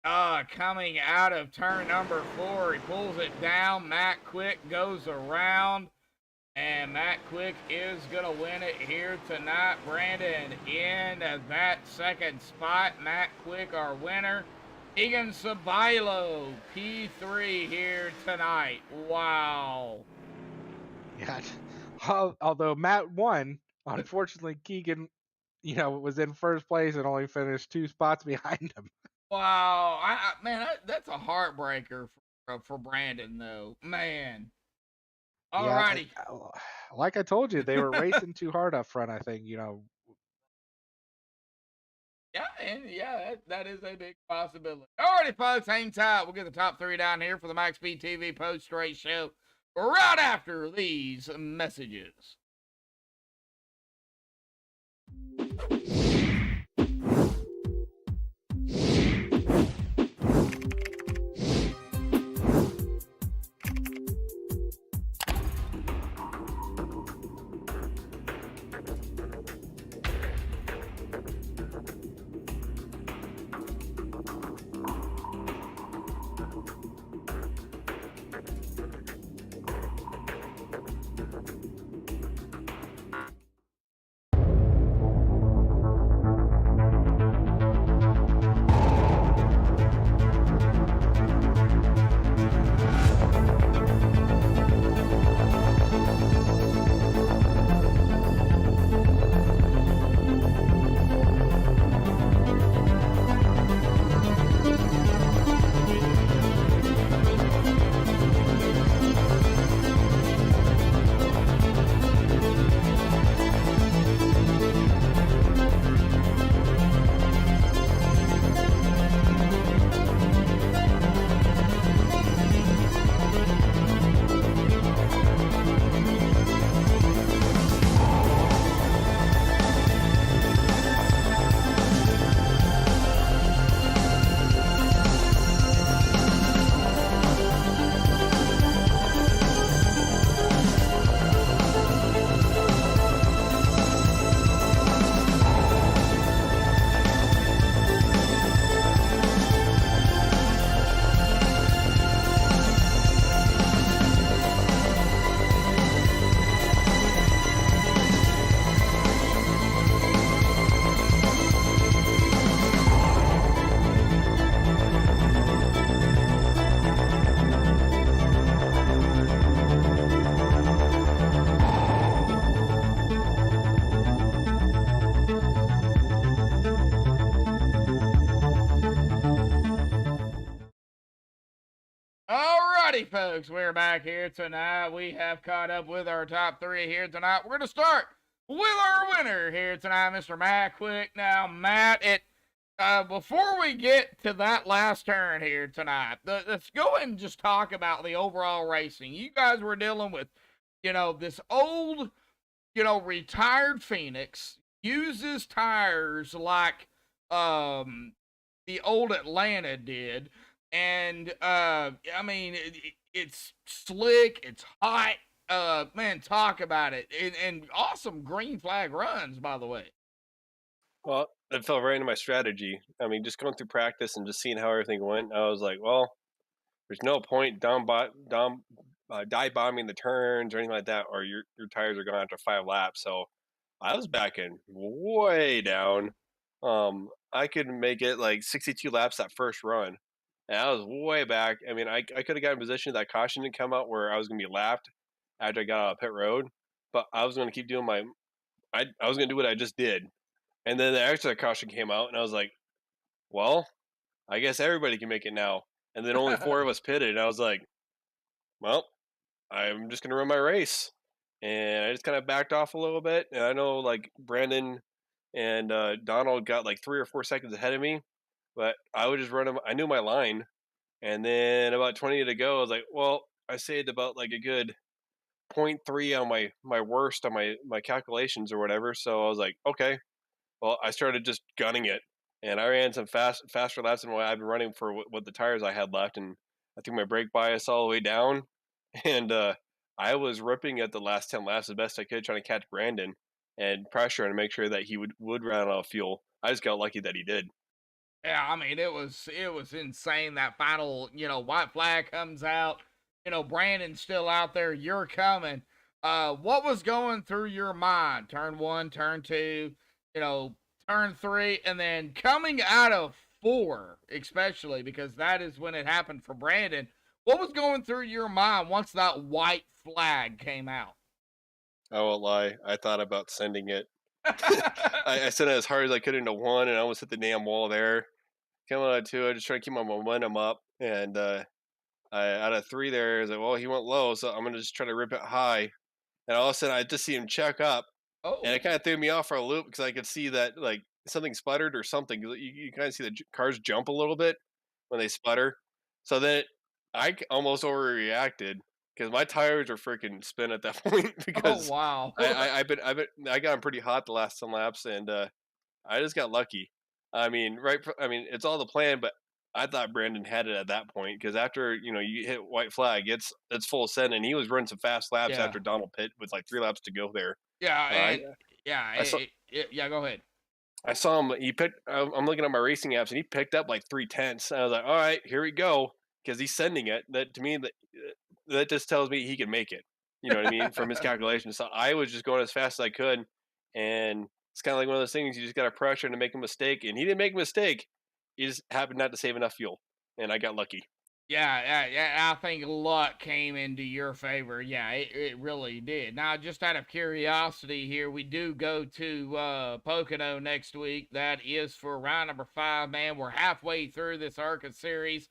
Coming out of turn number 4, he pulls it down. Matt Quick goes around, and Matt Quick is gonna win it here tonight. Brandon in that second spot. Matt Quick, our winner. Egan Sabilo, P3 here tonight. Wow. Yeah. Although Matt won, unfortunately Keegan, was in first place and only finished 2 spots behind him. Wow. Man, that's a heartbreaker for Brandon, though. Man. Alrighty. Yeah, like I told you, they were racing too hard up front, I think, Yeah, that is a big possibility. Alrighty, folks, hang tight. We'll get the top 3 down here for the MaxspeedTV post-race show right after these messages. Alrighty, folks, we're back here tonight. We have caught up with our top 3 here tonight. We're going to start with our winner here tonight, Mr. Matt Quick. Now, Matt, before we get to that last turn here tonight, let's go and just talk about the overall racing. You guys were dealing with, this old, retired Phoenix, uses tires like the old Atlanta did. And it's slick, it's hot. Man, talk about it. And awesome green flag runs, by the way. Well, that fell right into my strategy. I mean, just going through practice and just seeing how everything went, I was like, well, there's no point dive bombing the turns or anything like that, or your tires are gone after 5 laps. So I was backing way down. I could make it like 62 laps that first run. And I was way back. I mean, I could have got in position that caution didn't come out where I was going to be lapped after I got out of pit road. But I was going to keep doing I was going to do what I just did. And then the extra caution came out, and I was like, well, I guess everybody can make it now. And then only 4 of us pitted. And I was like, well, I'm just gonna run my race, and I just kind of backed off a little bit. And I know like Brandon and Donald got like 3 or 4 seconds ahead of me, but I would just run them. I knew my line, and then about 20 to go, I was like, well, I saved about like a good point 0.3 on my worst on my calculations or whatever. So I was like, okay, well, I started just gunning it, and I ran some faster laps than what I've been running for what the tires I had left, and I threw my brake bias all the way down, and I was ripping at the last 10 laps as best I could, trying to catch Brandon and pressure and make sure that he would run out of fuel. I just got lucky that he did. Yeah, I mean it was insane. That final, white flag comes out. Brandon's still out there. You're coming. What was going through your mind? Turn 1, turn 2, turn 3, and then coming out of 4, especially because that is when it happened for Brandon. What was going through your mind once that white flag came out? I won't lie. I thought about sending it. I sent it as hard as I could into 1, and I almost hit the damn wall there. Coming out of 2, I just trying to keep my momentum up, and out of 3 there, I was like, well, he went low, so I'm gonna just try to rip it high. And all of a sudden, I just see him check up, and Oh, it kind of threw me off for a loop because I could see that like something sputtered or something. You kind of see the cars jump a little bit when they sputter. So then almost overreacted because my tires were freaking spin at that point oh because wow. I got them pretty hot the last 10 laps, and I just got lucky. I mean, I mean, it's all the plan, but I thought Brandon had it at that point because after you hit white flag, it's full send, and he was running some fast laps Yeah. after Donald pit with like 3 laps to go there. Yeah, I and yeah, I saw yeah, go ahead. I saw him. He picked. I'm looking at my racing apps, and he picked up like 3/10. And I was like, all right, here we go, because he's sending it. That to me, that just tells me he can make it. You know what I mean from his calculations. So I was just going as fast as I could, and it's kind of like one of those things you just got to pressure him to make a mistake, and he didn't make a mistake. He just happened not to save enough fuel, and I got lucky. Yeah, I think luck came into your favor. Yeah, it really did. Now, just out of curiosity here, we do go to Pocono next week. That is for round number 5, man. We're halfway through this ARCA series.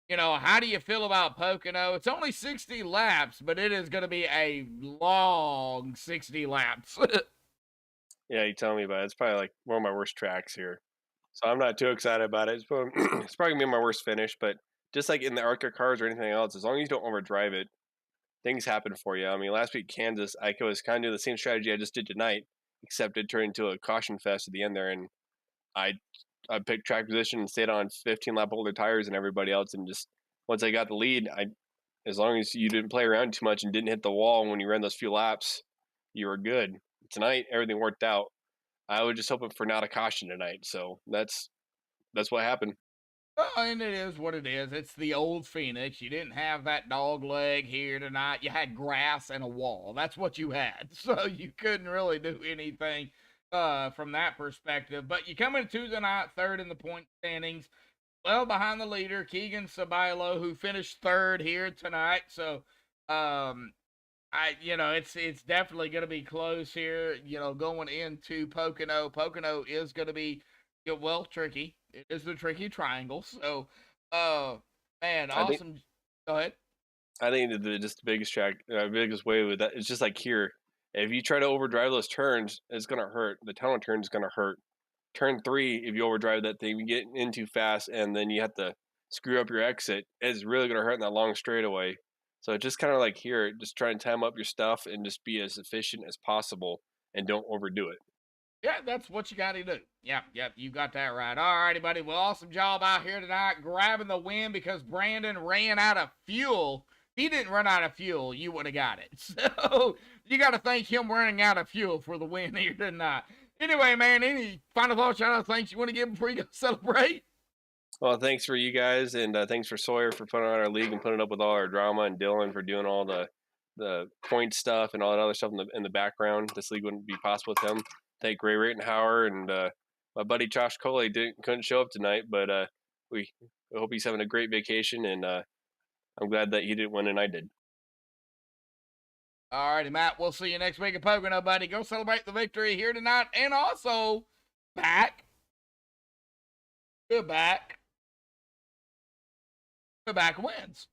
How do you feel about Pocono? It's only 60 laps, but it is going to be a long 60 laps. Yeah, you tell me about it. It's probably like one of my worst tracks here. So I'm not too excited about it. It's probably gonna be my worst finish, but just like in the ARCA cars or anything else, as long as you don't overdrive it, things happen for you. I mean, last week Kansas, I was kind of doing the same strategy I just did tonight, except it turned into a caution fest at the end there, and I I picked track position and stayed on 15 lap older tires than everybody else, and just once I got the lead, as long as you didn't play around too much and didn't hit the wall when you ran those few laps, you were good. Tonight, everything worked out. I was just hoping for not a caution tonight, so that's what happened. Well, and it is what it is. It's the old Phoenix. You didn't have that dog leg here tonight. You had grass and a wall. That's what you had. So you couldn't really do anything from that perspective. But you come into the night third in the point standings, well behind the leader, Keegan Sabilo, who finished third here tonight. So it's definitely going to be close here. Going into Pocono. Pocono is going to be tricky. It is the tricky triangle. So, man, I think awesome. Go ahead. I think just the biggest way with that is just like here. If you try to overdrive those turns, it's gonna hurt. The tunnel turn is gonna hurt. Turn 3, if you overdrive that thing, you get in too fast, and then you have to screw up your exit. It's really gonna hurt in that long straightaway. So just kind of like here, just try and time up your stuff and just be as efficient as possible, and don't overdo it. Yeah, that's what you got to do. Yep, you got that right. All righty, buddy. Well, awesome job out here tonight grabbing the win because Brandon ran out of fuel. He didn't run out of fuel. You would have got it. So you got to thank him running out of fuel for the win here tonight. Anyway, man, any final thoughts, shout out, thanks you want to give before you go celebrate? Well, thanks for you guys, and thanks for Sawyer for putting on our league and putting up with all our drama, and Dylan for doing all the point stuff and all that other stuff in the background. This league wouldn't be possible with him. Thank Ray Rittenhauer and my buddy Josh Coley couldn't show up tonight, but we hope he's having a great vacation, and I'm glad that he didn't win and I did. All righty, Matt. We'll see you next week at Pocono, buddy. Go celebrate the victory here tonight, and also back. Good back. Good back wins.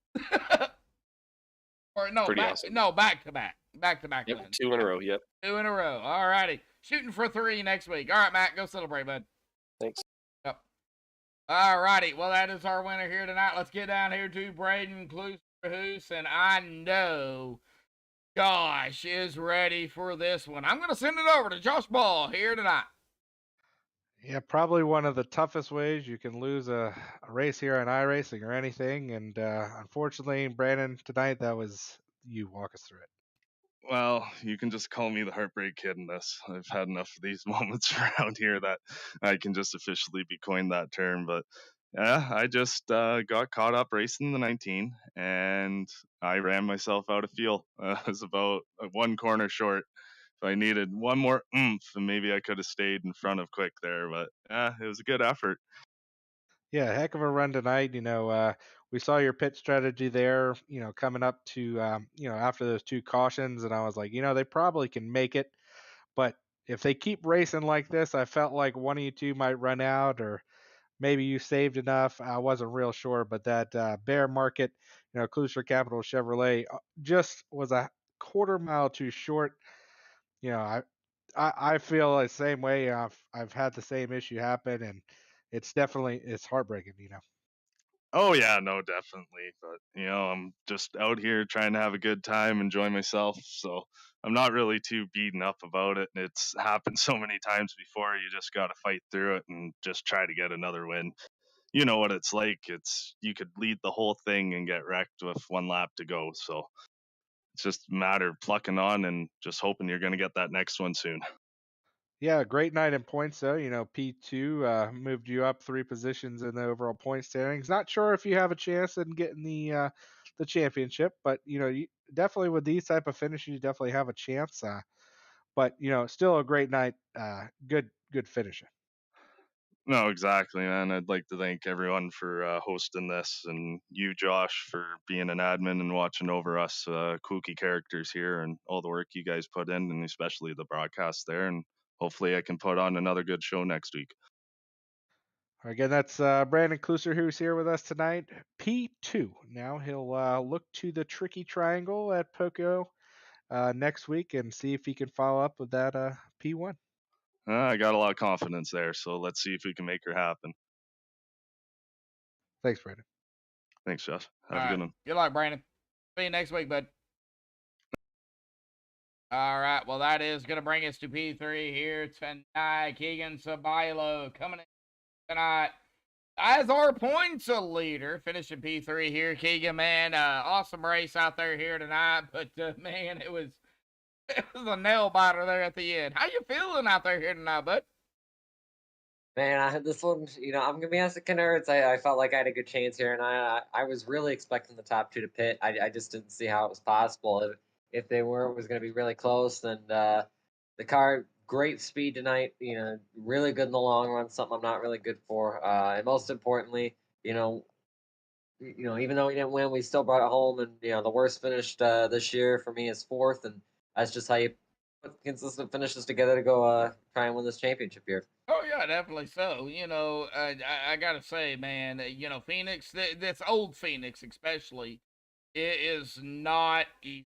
Or no, Pretty awesome. back to back Yep, wins. 2 in a row. Yep. 2 in a row. All righty. Shooting for 3 next week. All right, Matt, go celebrate, bud. Thanks. Yep. All righty. Well, that is our winner here tonight. Let's get down here to Braden Klusterhoos, and I know Josh is ready for this one. I'm going to send it over to Josh Ball here tonight. Yeah, probably one of the toughest ways you can lose a race here on iRacing or anything. And unfortunately, Brandon, tonight that was you. Walk us through it. Well, you can just call me the heartbreak kid in this. I've had enough of these moments around here that I can just officially be coined that term. But yeah, I just got caught up racing the 19, and I ran myself out of fuel. I was about one corner short. If I needed one more oomph, and maybe I could have stayed in front of Quick there. But yeah, it was a good effort. Yeah, heck of a run tonight. We saw your pit strategy there, coming up to, after those 2 cautions. And I was like, they probably can make it. But if they keep racing like this, I felt like one of you two might run out, or maybe you saved enough. I wasn't real sure. But that bear market, Clusher Capital Chevrolet just was a quarter mile too short. I feel the same way. I've had the same issue happen, and it's heartbreaking. Oh yeah, no, definitely. But I'm just out here trying to have a good time, enjoy myself. So I'm not really too beaten up about it. It's happened so many times before. You just got to fight through it and just try to get another win. You know what it's like. You could lead the whole thing and get wrecked with 1 lap to go. So it's just a matter of plucking on and just hoping you're going to get that next one soon. Yeah, great night in points though. P2 moved you up 3 positions in the overall point standings. Not sure if you have a chance in getting the championship, but you definitely with these type of finishes, you definitely have a chance. But still a great night. Good finisher. No, exactly, man. I'd like to thank everyone for hosting this, and you, Josh, for being an admin and watching over us kooky characters here, and all the work you guys put in, and especially the broadcast there. And hopefully, I can put on another good show next week. Again, that's Brandon Kluser who's here with us tonight. P2. Now he'll look to the tricky triangle at Poco next week and see if he can follow up with that P1. I got a lot of confidence there, so let's see if we can make her happen. Thanks, Brandon. Thanks, Josh. Have All a right. good one. Good luck, Brandon. See you next week, bud. All right. Well, that is going to bring us to P3 here tonight. Keegan Sabilo coming in tonight as our points leader, finishing P3 here. Keegan, man, awesome race out there here tonight. But, man, it was a nail biter there at the end. How you feeling out there here tonight, bud? Man, I had this one. I'm gonna be honest with nerds. I felt like I had a good chance here, and I was really expecting the top 2 to pit. I just didn't see how it was possible. If they were, it was gonna be really close. And the car, great speed tonight. Really good in the long run. Something I'm not really good for. And most importantly, even though we didn't win, we still brought it home. And the worst finish this year for me is 4th, and that's just how you put consistent finishes together to go try and win this championship here. Oh yeah, definitely so. I gotta say, man, Phoenix, this old Phoenix especially, it is not. You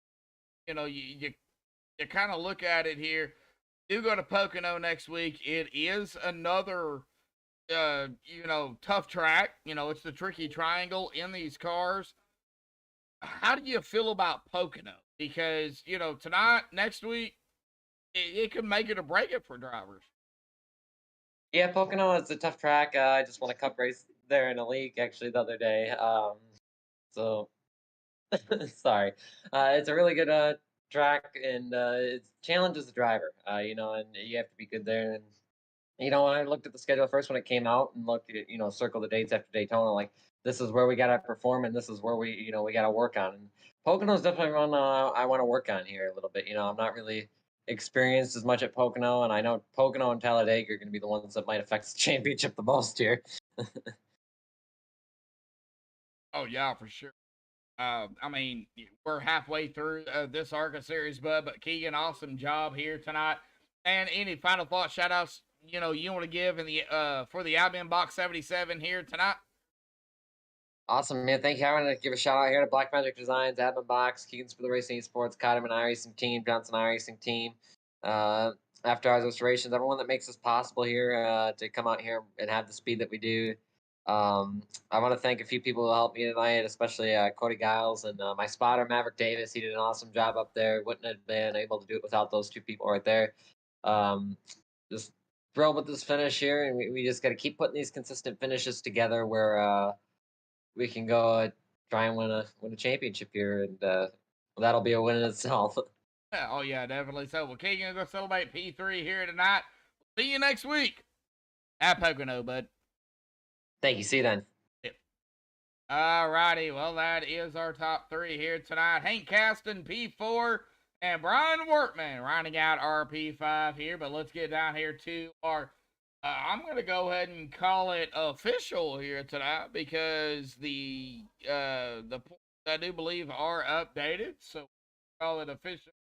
kind of look at it here. Do go to Pocono next week. It is another, tough track. It's the tricky triangle in these cars. How do you feel about Pocono? Because tonight, next week, it could make it or break it for drivers. Yeah, Pocono is a tough track. I just won a cup race there in a league actually the other day. So sorry. It's a really good track, and it challenges the driver. And you have to be good there. And when I looked at the schedule first when it came out and looked at circle the dates after Daytona, like this is where we gotta perform, and this is where we gotta work on. And Pocono's definitely one I want to work on here a little bit. I'm not really experienced as much at Pocono, and I know Pocono and Talladega are going to be the ones that might affect the championship the most here. Oh yeah, for sure. We're halfway through this ARCA series, bud. But Keegan, awesome job here tonight. And any final thoughts, shout outs, you want to give in the for the Albion Box 77 here tonight? Awesome, man. Thank you. I want to give a shout out here to Black Magic Designs, Admin Box, Keegan's for the Racing Esports, Cotterman iRacing Team, Johnson iRacing Team, After Hours Restorations, everyone that makes this possible here to come out here and have the speed that we do. I want to thank a few people who helped me tonight, especially Cody Giles and my spotter, Maverick Davis. He did an awesome job up there. Wouldn't have been able to do it without those two people right there. Just thrilled with this finish here, and we just got to keep putting these consistent finishes together where we can go try and win a championship here, and that'll be a win in itself. Oh, yeah, definitely so. Well, Keegan, go celebrate P3 here tonight. See you next week at Pocono, bud. Thank you. See you then. Yep. All righty. Well, that is our top 3 here tonight. Hank Caston, P4, and Brian Workman rounding out our P5 here. But let's get down here to our I'm going to go ahead and call it official here tonight because the points I do believe are updated. So call it official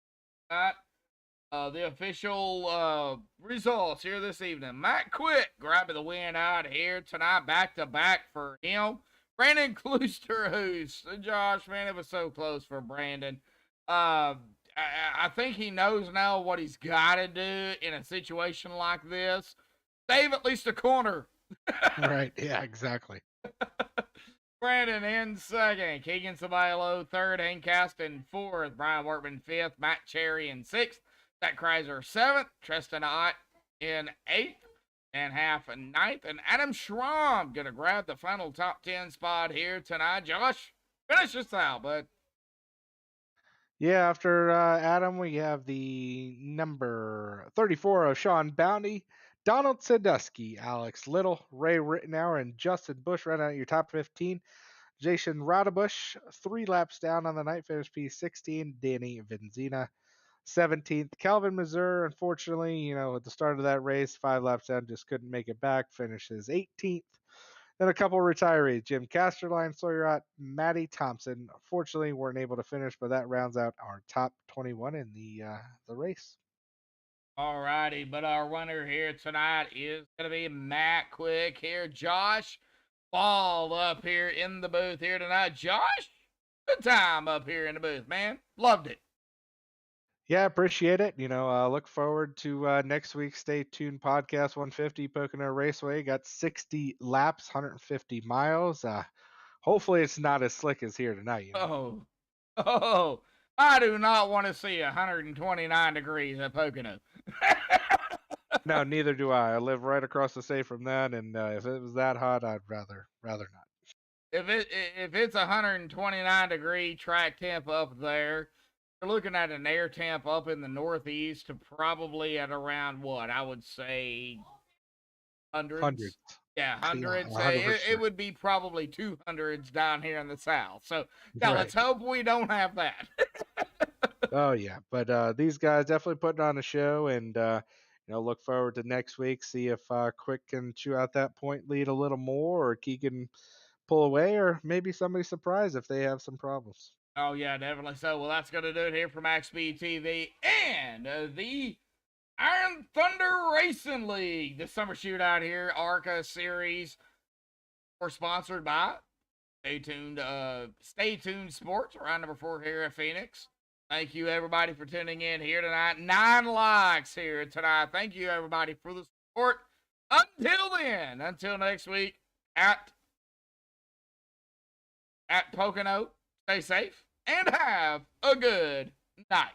tonight. The official results here this evening. Matt Quick grabbing the win out here tonight, back to back for him. Brandon Kloosterhoos. Josh, man, it was so close for Brandon. I think he knows now what he's got to do in a situation like this. Save at least a corner. Right, yeah, exactly. Brandon in second. Keegan Sabaylo third. Hank Caston fourth. Brian Workman fifth. Matt Cherry in sixth. Zach Kreiser seventh. Tristan Ott in eighth. And half in ninth. And Adam Schramm going to grab the final top 10 spot here tonight. Josh, finish us out, bud. Yeah, after Adam, we have the number 34 of Sean Bounty, Donald Sadusky, Alex Little, Ray Rittenauer, and Justin Bush right out your top 15. Jason Radabush, 3 laps down on the night, finished P16. Danny Benzina, 17th. Calvin Mazur, unfortunately, at the start of that race, 5 laps down, just couldn't make it back, finishes 18th. Then a couple retirees, Jim Casterline, Sawyer, Matty Thompson. Fortunately, weren't able to finish, but that rounds out our top 21 in the race. All righty, but our winner here tonight is going to be Matt Quick here. Josh Ball up here in the booth here tonight. Josh, good time up here in the booth, man. Loved it. Yeah, appreciate it. Look forward to next week's Stay Tuned podcast 150 Pocono Raceway. Got 60 laps, 150 miles. Hopefully it's not as slick as here tonight. Oh, I do not want to see 129 degrees at Pocono. No, neither do I. I live right across the state from that, and if it was that hot, I'd rather not. If it's 129 degree track temp up there, you're looking at an air temp up in the northeast to probably at around what I would say hundreds. Yeah, hundreds. It would be probably 200s down here in the south. So yeah, Let's hope we don't have that. Oh yeah, but these guys definitely putting on a show, and look forward to next week. See if Quick can chew out that point lead a little more, or Keegan pull away, or maybe somebody surprise if they have some problems. Oh yeah, definitely so. Well, that's gonna do it here for MaxspeedTV and the Iron Thunder Racing League, the Summer Shootout here, ARCA series. We're sponsored by Stay Tuned Sports, round number 4 here at Phoenix. Thank you, everybody, for tuning in here tonight. 9 likes here tonight. Thank you, everybody, for the support. Until then, until next week at Pocono, stay safe and have a good night.